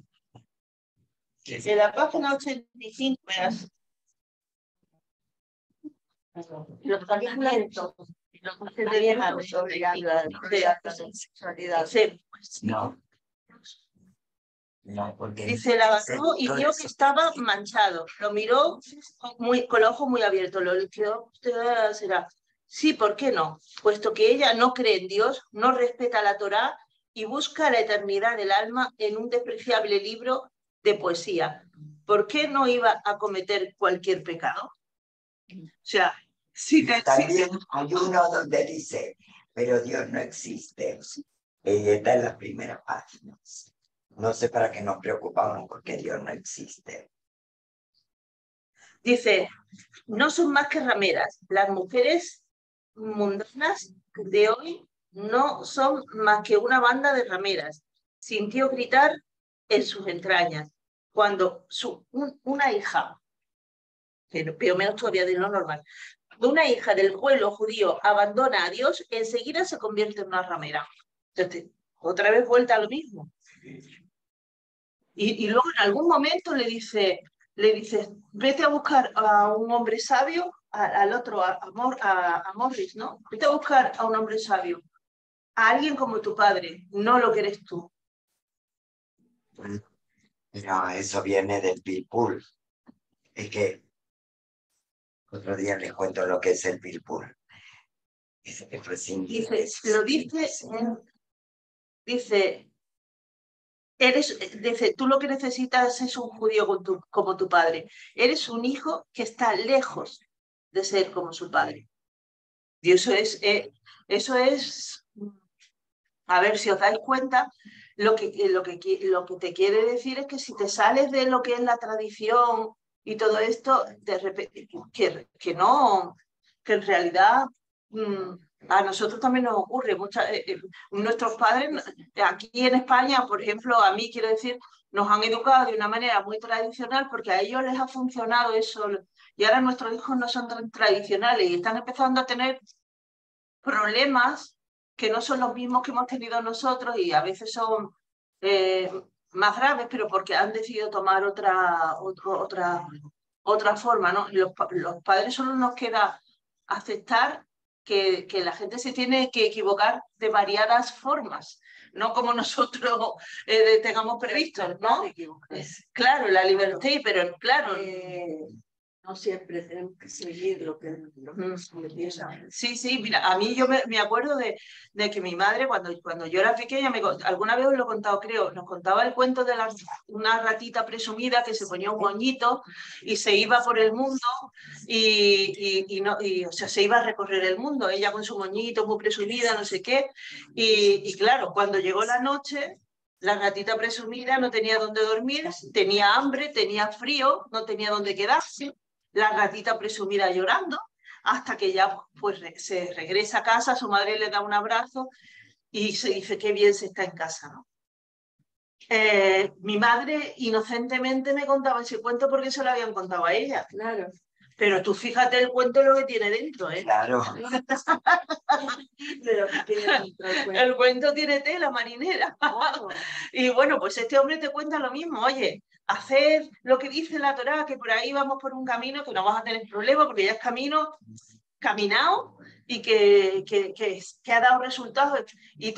En la página 85, verás. Los fragmentos, los procedimientos sobre la sexualidad. Sí. No. No, porque Dice, la avanzó y vio que estaba manchado. Lo miró con los ojos muy abiertos. Lo limpió. Será. Sí, ¿por qué no? Puesto que ella no cree en Dios, no respeta la Torá y busca la eternidad del alma en un despreciable libro de poesía. ¿Por qué no iba a cometer cualquier pecado? O sea, también hay uno donde dice, pero Dios no existe. Está en las primeras páginas. No sé para qué nos preocupamos porque Dios no existe. Dice, no son más que rameras. Las mujeres mundanas de hoy no son más que una banda de rameras. Sintió gritar en sus entrañas cuando una hija, pero menos todavía de lo normal, una hija del pueblo judío abandona a Dios, enseguida se convierte en una ramera. Entonces, otra vez vuelta a lo mismo. Y luego en algún momento le dice, vete a buscar a un hombre sabio, al otro, a Morris, ¿no? Vete a buscar a un hombre sabio, a alguien como tu padre, no lo que eres tú. No, eso viene del pilpul. Es que otro día les cuento lo que es el pilpul. Dice, tú lo que necesitas es un judío como tu padre. Eres un hijo que está lejos de ser como su padre. Y eso es, a ver si os dais cuenta, lo que te quiere decir es que si te sales de lo que es la tradición y todo esto, de repente, que en realidad a nosotros también nos ocurre. Nuestros padres, aquí en España, por ejemplo, a mí quiero decir, nos han educado de una manera muy tradicional porque a ellos les ha funcionado eso. Y ahora nuestros hijos no son tan tradicionales y están empezando a tener problemas que no son los mismos que hemos tenido nosotros y a veces son más graves, pero porque han decidido tomar otra forma, ¿no? Los padres solo nos queda aceptar que la gente se tiene que equivocar de variadas formas, no como nosotros tengamos previsto, ¿no? Claro, la libertad, pero claro. No siempre tenemos que seguir lo que nos piensa. Sí, sí, mira, a mí yo me acuerdo de que mi madre, cuando yo era pequeña, alguna vez os lo he contado, creo, nos contaba el cuento de una ratita presumida que se ponía un moñito y se iba por el mundo o sea, se iba a recorrer el mundo, ella con su moñito, muy presumida, no sé qué, y claro, cuando llegó la noche, la ratita presumida no tenía dónde dormir, tenía hambre, tenía frío, no tenía dónde quedarse. La ratita presumida llorando, hasta que ya pues, se regresa a casa, su madre le da un abrazo y se dice qué bien se está en casa, ¿no? Mi madre inocentemente me contaba ese cuento porque se lo habían contado a ella. Claro. Pero tú fíjate el cuento lo que tiene dentro, ¿eh? Claro. El cuento tiene tela marinera. Y bueno, pues este hombre te cuenta lo mismo. Oye, hacer lo que dice la Torá, que por ahí vamos por un camino que no vas a tener problema porque ya es camino caminado y que ha dado resultados. Y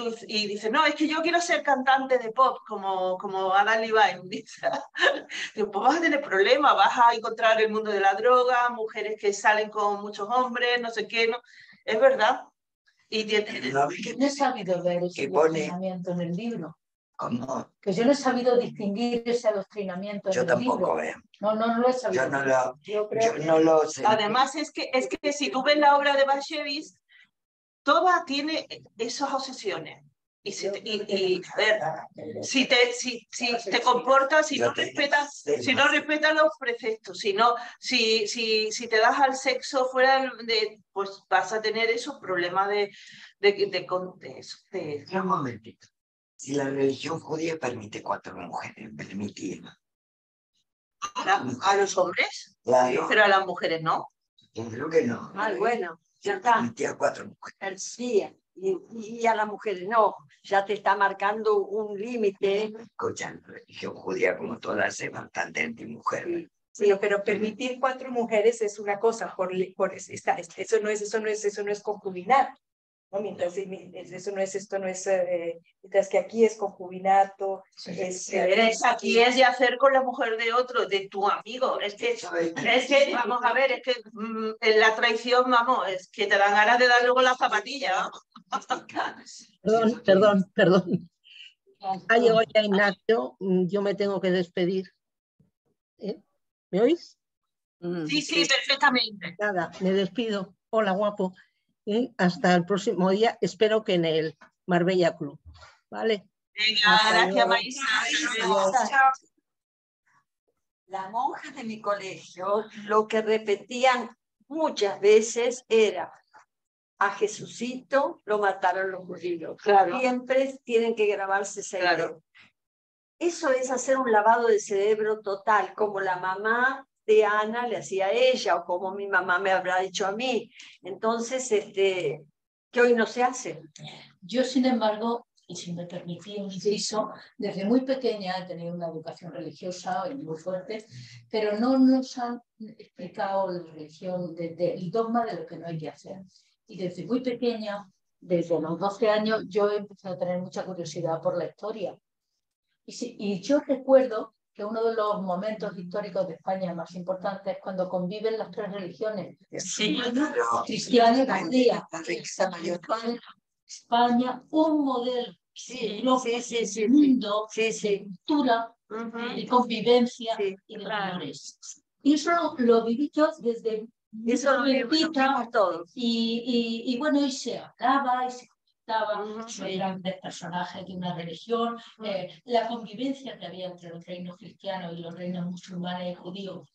dices, no, es que yo quiero ser cantante de pop como Adam Levine. Dice, pues vas a tener problemas, vas a encontrar el mundo de la droga, mujeres que salen con muchos hombres, no sé qué, no. Es verdad. Y no he sabido ver ese adoctrinamiento en el libro. ¿Cómo? Que yo no he sabido distinguir ese adoctrinamiento en el libro. Yo tampoco veo. No lo he sabido. Yo no lo sé. Además, es que si tú ves la obra de Bashevis, toda tiene esas obsesiones. A ver, si te comportas, si no respetas los preceptos, si te das al sexo fuera pues vas a tener esos problemas de eso. Un momentito. Si la religión judía permite 4 mujeres, permitía. ¿A los hombres? Claro. Pero a las mujeres no. Yo creo que no. Bueno, ya está. Permitía 4 mujeres. Sí, y a las mujeres no. Ya te está marcando un límite. Escucha, la religión judía, como todas, es bastante antimujer. Sí, pero permitir 4 mujeres es una cosa. Eso no es concubinar. ¿No? Mientras que aquí es concubinato, aquí es de hacer con la mujer de otro, de tu amigo. Es que vamos a ver, es que en la traición, vamos, es que te dan ganas de darle con la zapatilla. Perdón. Ha llegado ya Ignacio, yo me tengo que despedir. ¿Me oís? Sí, perfectamente. Nada, me despido. Hola, guapo. Hasta el próximo día, espero que en el Marbella Club, ¿vale? Venga, gracias, Maísa. Las monjas de mi colegio lo que repetían muchas veces era: a Jesucito lo mataron los judíos. Claro. Siempre tienen que grabarse esa idea. Claro. Eso es hacer un lavado de cerebro total, como la mamá de Ana le hacía a ella, o como mi mamá me habrá dicho a mí. Entonces, que hoy no se hace. Yo, sin embargo, y si me permitís un inciso, desde muy pequeña he tenido una educación religiosa y muy fuerte, pero no nos han explicado la religión, el dogma de lo que no hay que hacer. Y desde muy pequeña, desde los 12 años, yo he empezado a tener mucha curiosidad por la historia. Y yo recuerdo que uno de los momentos históricos de España más importantes es cuando conviven las 3 religiones, cristiana y judía. España, un modelo de mundo, de cultura, de convivencia y de valores. Y eso lo viví yo desde todos. Y bueno, y se hablaba y se sobre grandes personajes de una religión, la convivencia que había entre los reinos cristianos y los reinos musulmanes y judíos,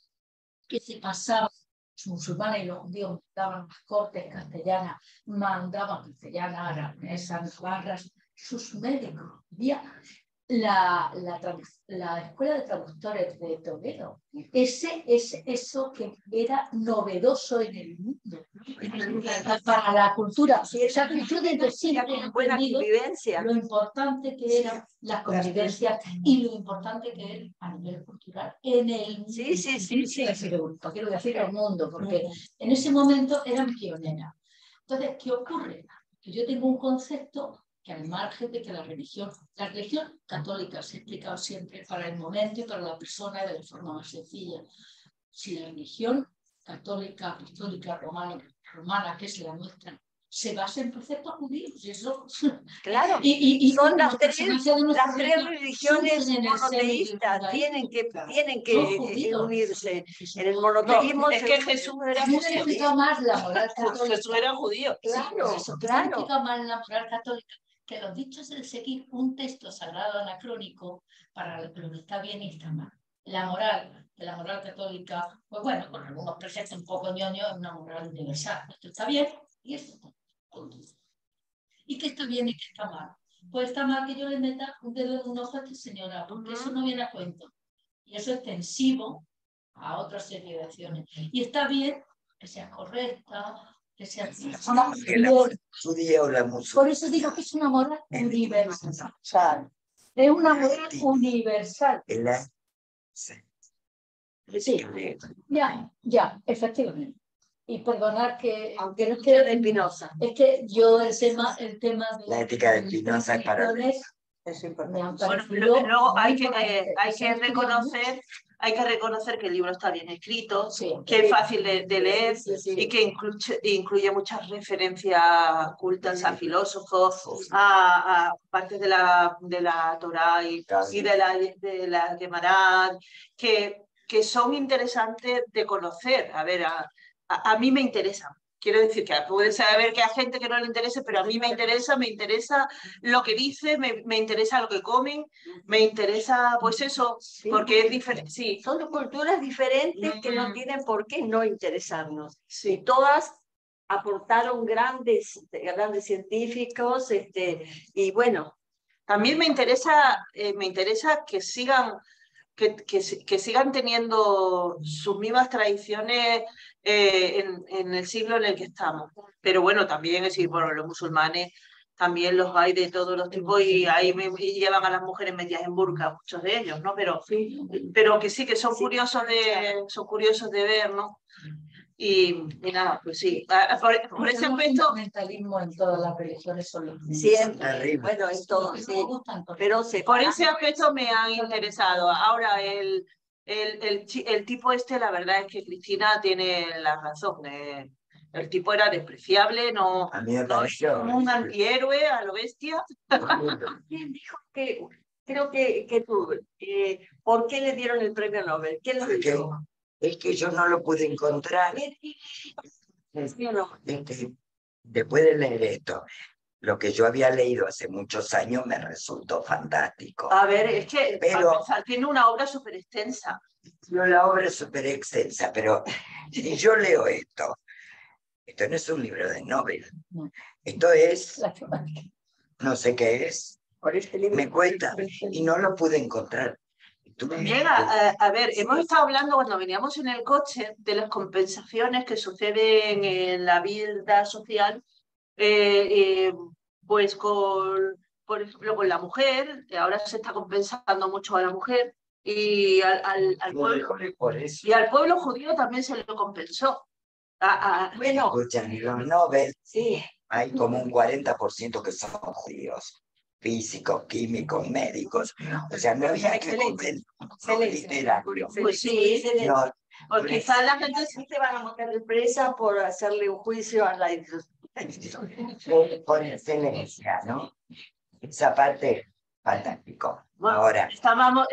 que se pasaba, los musulmanes y los judíos mandaban las cortes castellanas, mandaban castellanas, aragonesas, navarras, sus médicos. Había la escuela de traductores de Toledo, eso que era novedoso en el mundo, para la cultura. O sea, que yo desde siempre he aprendido lo importante que eran las convivencias y lo importante que era a nivel cultural en el mundo. Quiero decir el mundo, porque en ese momento eran pioneras. Entonces, ¿qué ocurre? Que yo tengo un concepto que al margen de que la religión católica se ha explicado siempre para el momento y para la persona de la forma más sencilla. Si la religión católica, apostólica, romana, que es la nuestra, se basa en preceptos judíos, y eso... Claro, y son las los tres religiones monoteístas, tienen que unirse. En el monoteísmo es que Jesús era judío. Se explica más la moral católica. Jesús era judío. Claro, Sí, eso claro. explica más la moral católica que los dichos de seguir un texto sagrado anacrónico para lo que está bien y está mal. La moral católica, pues bueno, con algunos preceptos un poco ñoños, es una moral universal. Esto está bien y esto está mal. ¿Y qué está bien y qué está mal? Pues está mal que yo le meta un dedo en un ojo a esta señora, porque eso no viene a cuento. Y eso es extensivo a otra serie de acciones. Y está bien que sea correcta, que sea... Judía o la musulmana. Por eso digo que es una moral universal. Es una moral universal. Sí, ya, efectivamente. Y perdonar que, aunque no es que de Espinosa, es que yo el tema de la ética de Espinosa es para mí. Bueno, luego hay que reconocer que el libro está bien escrito, que es fácil de leer y que incluye muchas referencias cultas a filósofos, a partes de la Torá y de la Gemara, que son interesantes de conocer. A ver, a mí me interesa. Quiero decir que puede saber que hay gente que no le interese, pero a mí me interesa lo que dice, me interesa lo que comen, me interesa, pues eso, porque es diferente. Sí. Son culturas diferentes que no tienen por qué no interesarnos. Sí. Y todas aportaron grandes científicos, y bueno. También me interesa que sigan teniendo sus mismas tradiciones en el siglo en el que estamos. Pero bueno, también es decir, bueno, los musulmanes también los hay de todos los tipos y ahí llevan a las mujeres metidas en burka, muchos de ellos, ¿no? Pero que sí, que son curiosos de ver, ¿no? Y nada, pues sí. Por ese aspecto... El fundamentalismo en todas las religiones son los siempre, bueno, en todo, sí. Pero por ese aspecto me han interesado. Ahora, el tipo la verdad es que Cristina tiene la razón. El tipo era despreciable, no, a mí me pareció un antihéroe a lo bestia. ¿Quién dijo que, creo que tú, por qué le dieron el premio Nobel? ¿Quién lo dijo? Es que yo no lo pude encontrar. Después de leer esto, lo que yo había leído hace muchos años me resultó fantástico. A ver, es que tiene una obra súper extensa. La obra es súper extensa, pero si yo leo esto no es un libro de Nobel. Esto es, no sé qué es. Me cuesta y no lo pude encontrar. Bien, a ver, hemos estado hablando cuando veníamos en el coche de las compensaciones que suceden en la vida social, pues por ejemplo, con la mujer, que ahora se está compensando mucho a la mujer, y al pueblo judío también se lo compensó. Bueno, escuchan, los Nobel, sí, hay como un 40% que son judíos. Físicos, químicos, médicos, o sea, no había que compensar literario. Pues sí, no, pues quizás la gente sí te van a meter presa por hacerle un juicio a la por excelencia, ¿no? Esa parte, fantástico. Bueno, ahora, estábamos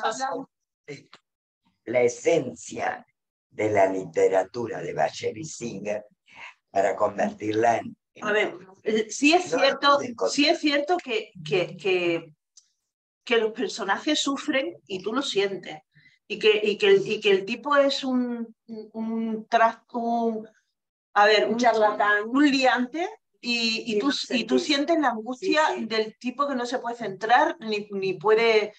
hablando de la esencia de la literatura de Bachelet y Singer para convertirla en... A ver, sí es cierto que los personajes sufren y tú lo sientes. Y que el tipo es un charlatán, un liante, y tú sientes la angustia del tipo que no se puede centrar ni puede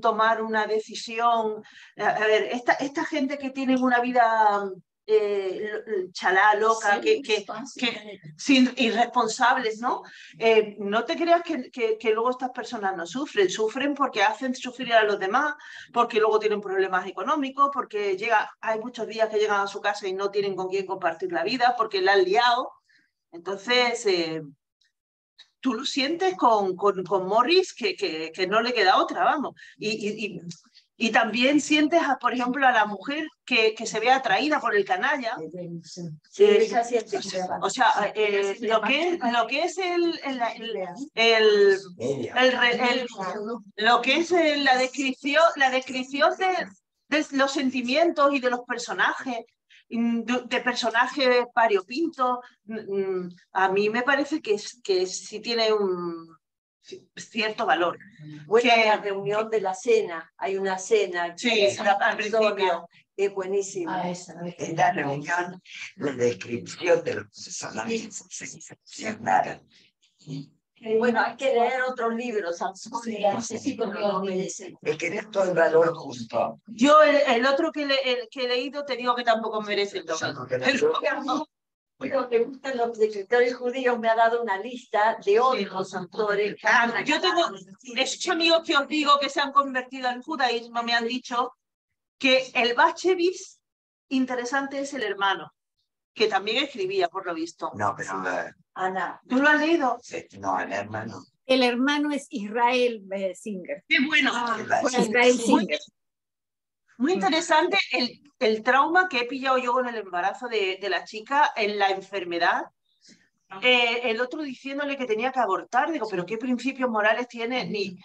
tomar una decisión. A ver, esta gente que tiene una vida chalá, loca, irresponsables, ¿no? No te creas que luego estas personas no sufren porque hacen sufrir a los demás, porque luego tienen problemas económicos, porque hay muchos días que llegan a su casa y no tienen con quién compartir la vida, porque la han liado. Entonces, tú lo sientes con Morris, que no le queda otra, vamos. Y también sientes, por ejemplo, a la mujer que se ve atraída por el canalla. O sea, lo que es la descripción de los sentimientos y de los personajes, de personajes variopintos, a mí me parece que sí tiene un cierto valor. Bueno, la reunión de la cena, hay una cena. Sí, al principio. Es buenísima. En la reunión, la descripción de los personajes se seleccionaron. Bueno, hay que leer otros libros. Es que es todo el valor justo. Yo el otro que he leído te digo que tampoco merece el doble. Bueno, me gustan los escritores judíos, me ha dado una lista de otros autores. Yo tengo esos amigos que os digo que se han convertido al judaísmo, me han dicho que el Bashevis interesante es el hermano, que también escribía, por lo visto. No, pero... Ana. ¿Tú lo has leído? Sí, no, el hermano. El hermano es Israel Singer. ¡Qué bueno! Israel Singer. Muy interesante el trauma que he pillado yo con el embarazo de la chica en la enfermedad. El otro diciéndole que tenía que abortar. Digo, ¿pero qué principios morales tiene? Ni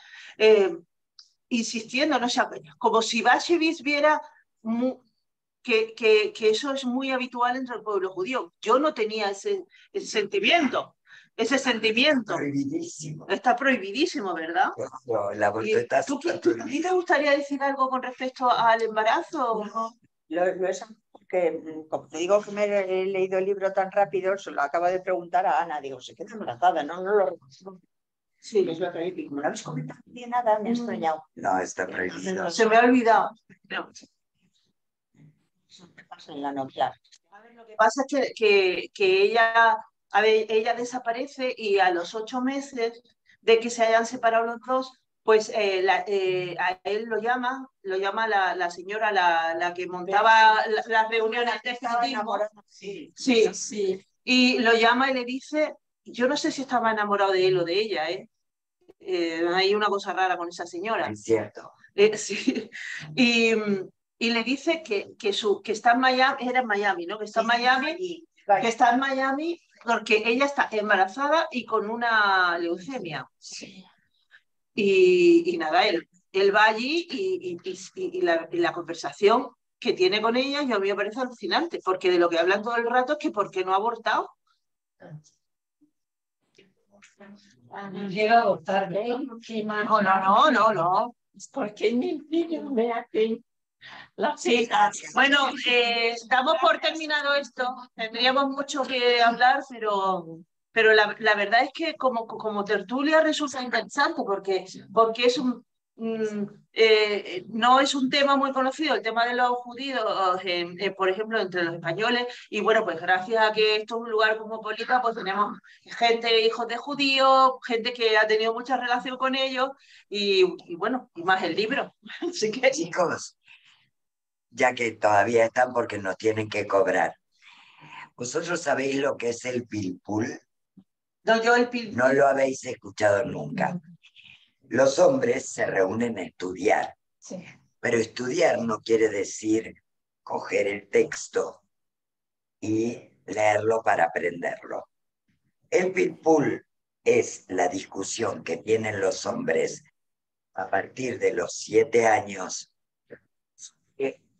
insistiendo, no sé, como si Bashevis viera que eso es muy habitual entre el pueblo judío. Yo no tenía ese sentimiento. Ese sentimiento. Prohibidísimo. Está prohibidísimo, ¿verdad? ¿Tú ¿A ti te gustaría decir algo con respecto al embarazo? No, porque, como te digo que me he leído el libro tan rápido, se lo acabo de preguntar a Ana. Digo, se queda embarazada, no lo recuerdo. Sí, es lo que digo. Como no habéis comentado ni nada, me ha extrañado. No, está prohibido. Se me ha olvidado. No. Eso me pasa en la novia. Lo que pasa es que ella... A ver, ella desaparece y a los 8 meses de que se hayan separado los dos, pues a él lo llama la señora, la que montaba las reuniones de feminismo. Sí. Y lo llama y le dice, yo no sé si estaba enamorado de él o de ella, hay una cosa rara con esa señora. Es cierto. Sí. Y le dice que está en Miami, era en Miami, ¿no? Que está en Miami, porque ella está embarazada y con una leucemia. Sí. Y nada, él va allí y la conversación que tiene con ella, yo a mí me parece alucinante, porque de lo que hablan todo el rato es que ¿por qué no ha abortado? Llega a abortar, No. Es porque mi niño me hacen la sí. Bueno, damos por terminado esto. Tendríamos mucho que hablar, pero la verdad es que como tertulia resulta interesante porque es no es un tema muy conocido, el tema de los judíos, por ejemplo, entre los españoles, y bueno, pues gracias a que esto es un lugar cosmopolita, pues tenemos gente, hijos de judíos, gente que ha tenido mucha relación con ellos, y bueno, y más el libro. Así que... Chicos, ya que todavía están porque nos tienen que cobrar, ¿vosotros sabéis lo que es el pilpul? No, yo el pilpul. No lo habéis escuchado nunca. Los hombres se reúnen a estudiar, sí. Pero estudiar no quiere decir coger el texto y leerlo para aprenderlo. El pilpul es la discusión que tienen los hombres a partir de los 7 años.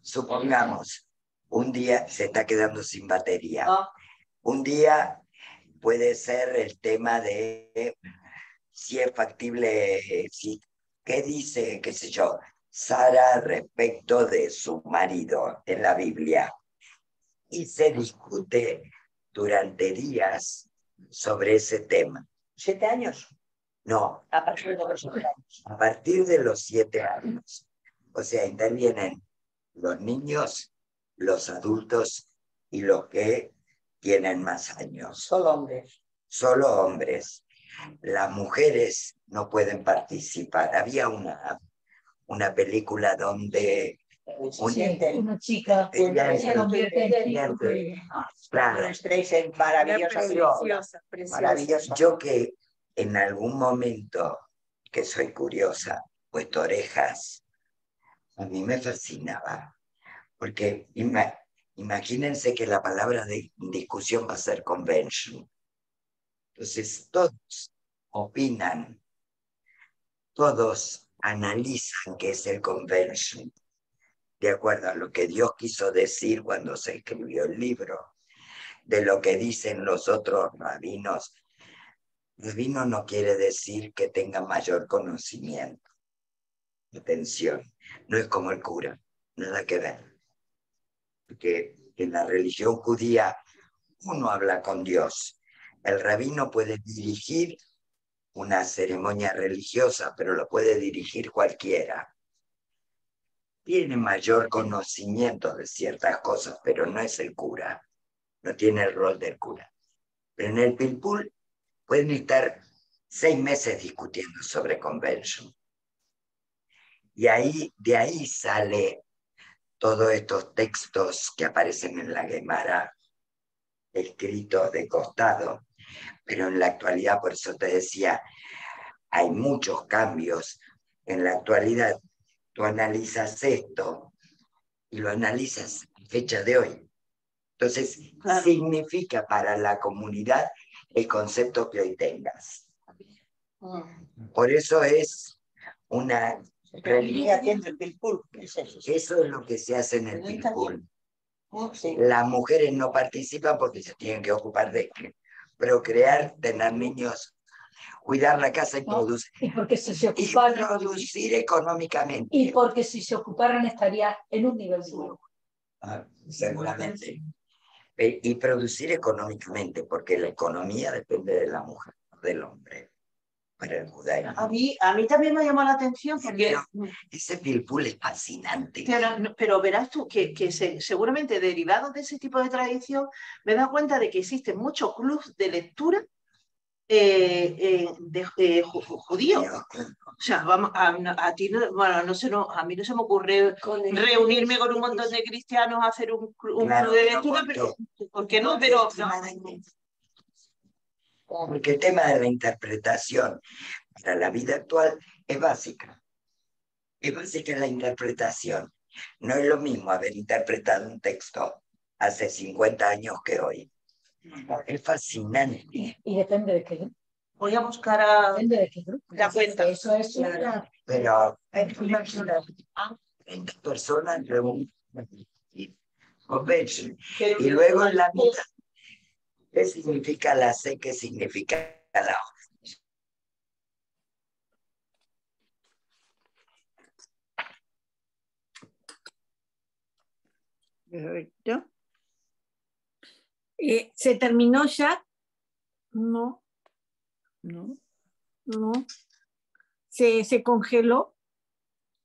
Supongamos, un día se está quedando sin batería. Un día puede ser el tema de si es factible, qué dice, qué sé yo, Sara respecto de su marido en la Biblia. Y se discute durante días sobre ese tema. 7 años. No. A partir de los 7 años. A partir de los 7 años. O sea, intervienen los niños, los adultos y los que tienen más años. Solo hombres. Solo hombres. Las mujeres no pueden participar. Había una película donde una chica se convierte en claro. Maravillosa. Maravilloso. Yo que en algún momento, que soy curiosa, puesto orejas, a mí me fascinaba, porque imagínense que la palabra de discusión va a ser convention. Entonces todos opinan, todos analizan qué es el convention, de acuerdo a lo que Dios quiso decir cuando se escribió el libro, de lo que dicen los otros rabinos. Rabino no quiere decir que tenga mayor conocimiento. Atención, no es como el cura, nada que ver. Porque en la religión judía uno habla con Dios. El rabino puede dirigir una ceremonia religiosa, pero lo puede dirigir cualquiera. Tiene mayor conocimiento de ciertas cosas, pero no es el cura. No tiene el rol del cura. Pero en el Pilpul pueden estar 6 meses discutiendo sobre convention. Y de ahí sale todos estos textos que aparecen en la Gemara, escritos de costado, pero en la actualidad, por eso te decía, hay muchos cambios. En la actualidad, tú analizas esto y lo analizas en fecha de hoy. Entonces, significa para la comunidad el concepto que hoy tengas. Por eso es una religión. Eso es lo que se hace en el Pilpul. Las mujeres no participan porque se tienen que ocupar de procrear, tener niños, cuidar la casa y producir. Y porque si se ocuparan, y producir económicamente. Y porque si se ocuparan estaría en un nivel duro. Seguramente. Y producir económicamente, porque la economía depende de la mujer, del hombre. Para el judaísmo. A mí también me llamó la atención porque... Ese Pilpul es fascinante. Pero verás tú que seguramente derivado de ese tipo de tradición me he dado cuenta de que existen muchos clubs de lectura judíos. O sea, vamos, a ti no, bueno, no sé, no, a mí no se me ocurre reunirme con un montón de cristianos a hacer un club de lectura, pero ¿por qué no? Pero porque el tema de la interpretación para la vida actual es básica. Es básica la interpretación. No es lo mismo haber interpretado un texto hace 50 años que hoy. Es fascinante. Y depende de qué. Voy a buscar a... Depende de qué grupo. La cuenta. Eso es una... Pero 30 personas reúnen convention. Y luego en la mitad, ¿qué significa la C? ¿Qué significa la O? Perfecto. ¿Se terminó ya? No. No. No. ¿Se congeló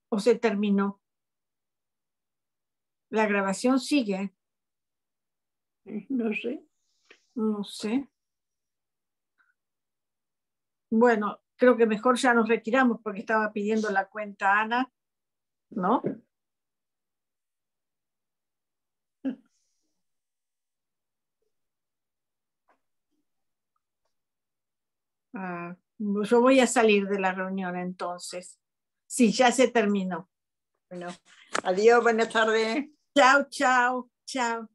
o se terminó? La grabación sigue. No sé. No sé. Bueno, creo que mejor ya nos retiramos porque estaba pidiendo la cuenta Ana, ¿no? Yo voy a salir de la reunión entonces. Sí, ya se terminó. Bueno, adiós, buenas tardes. Chao, chao, chao.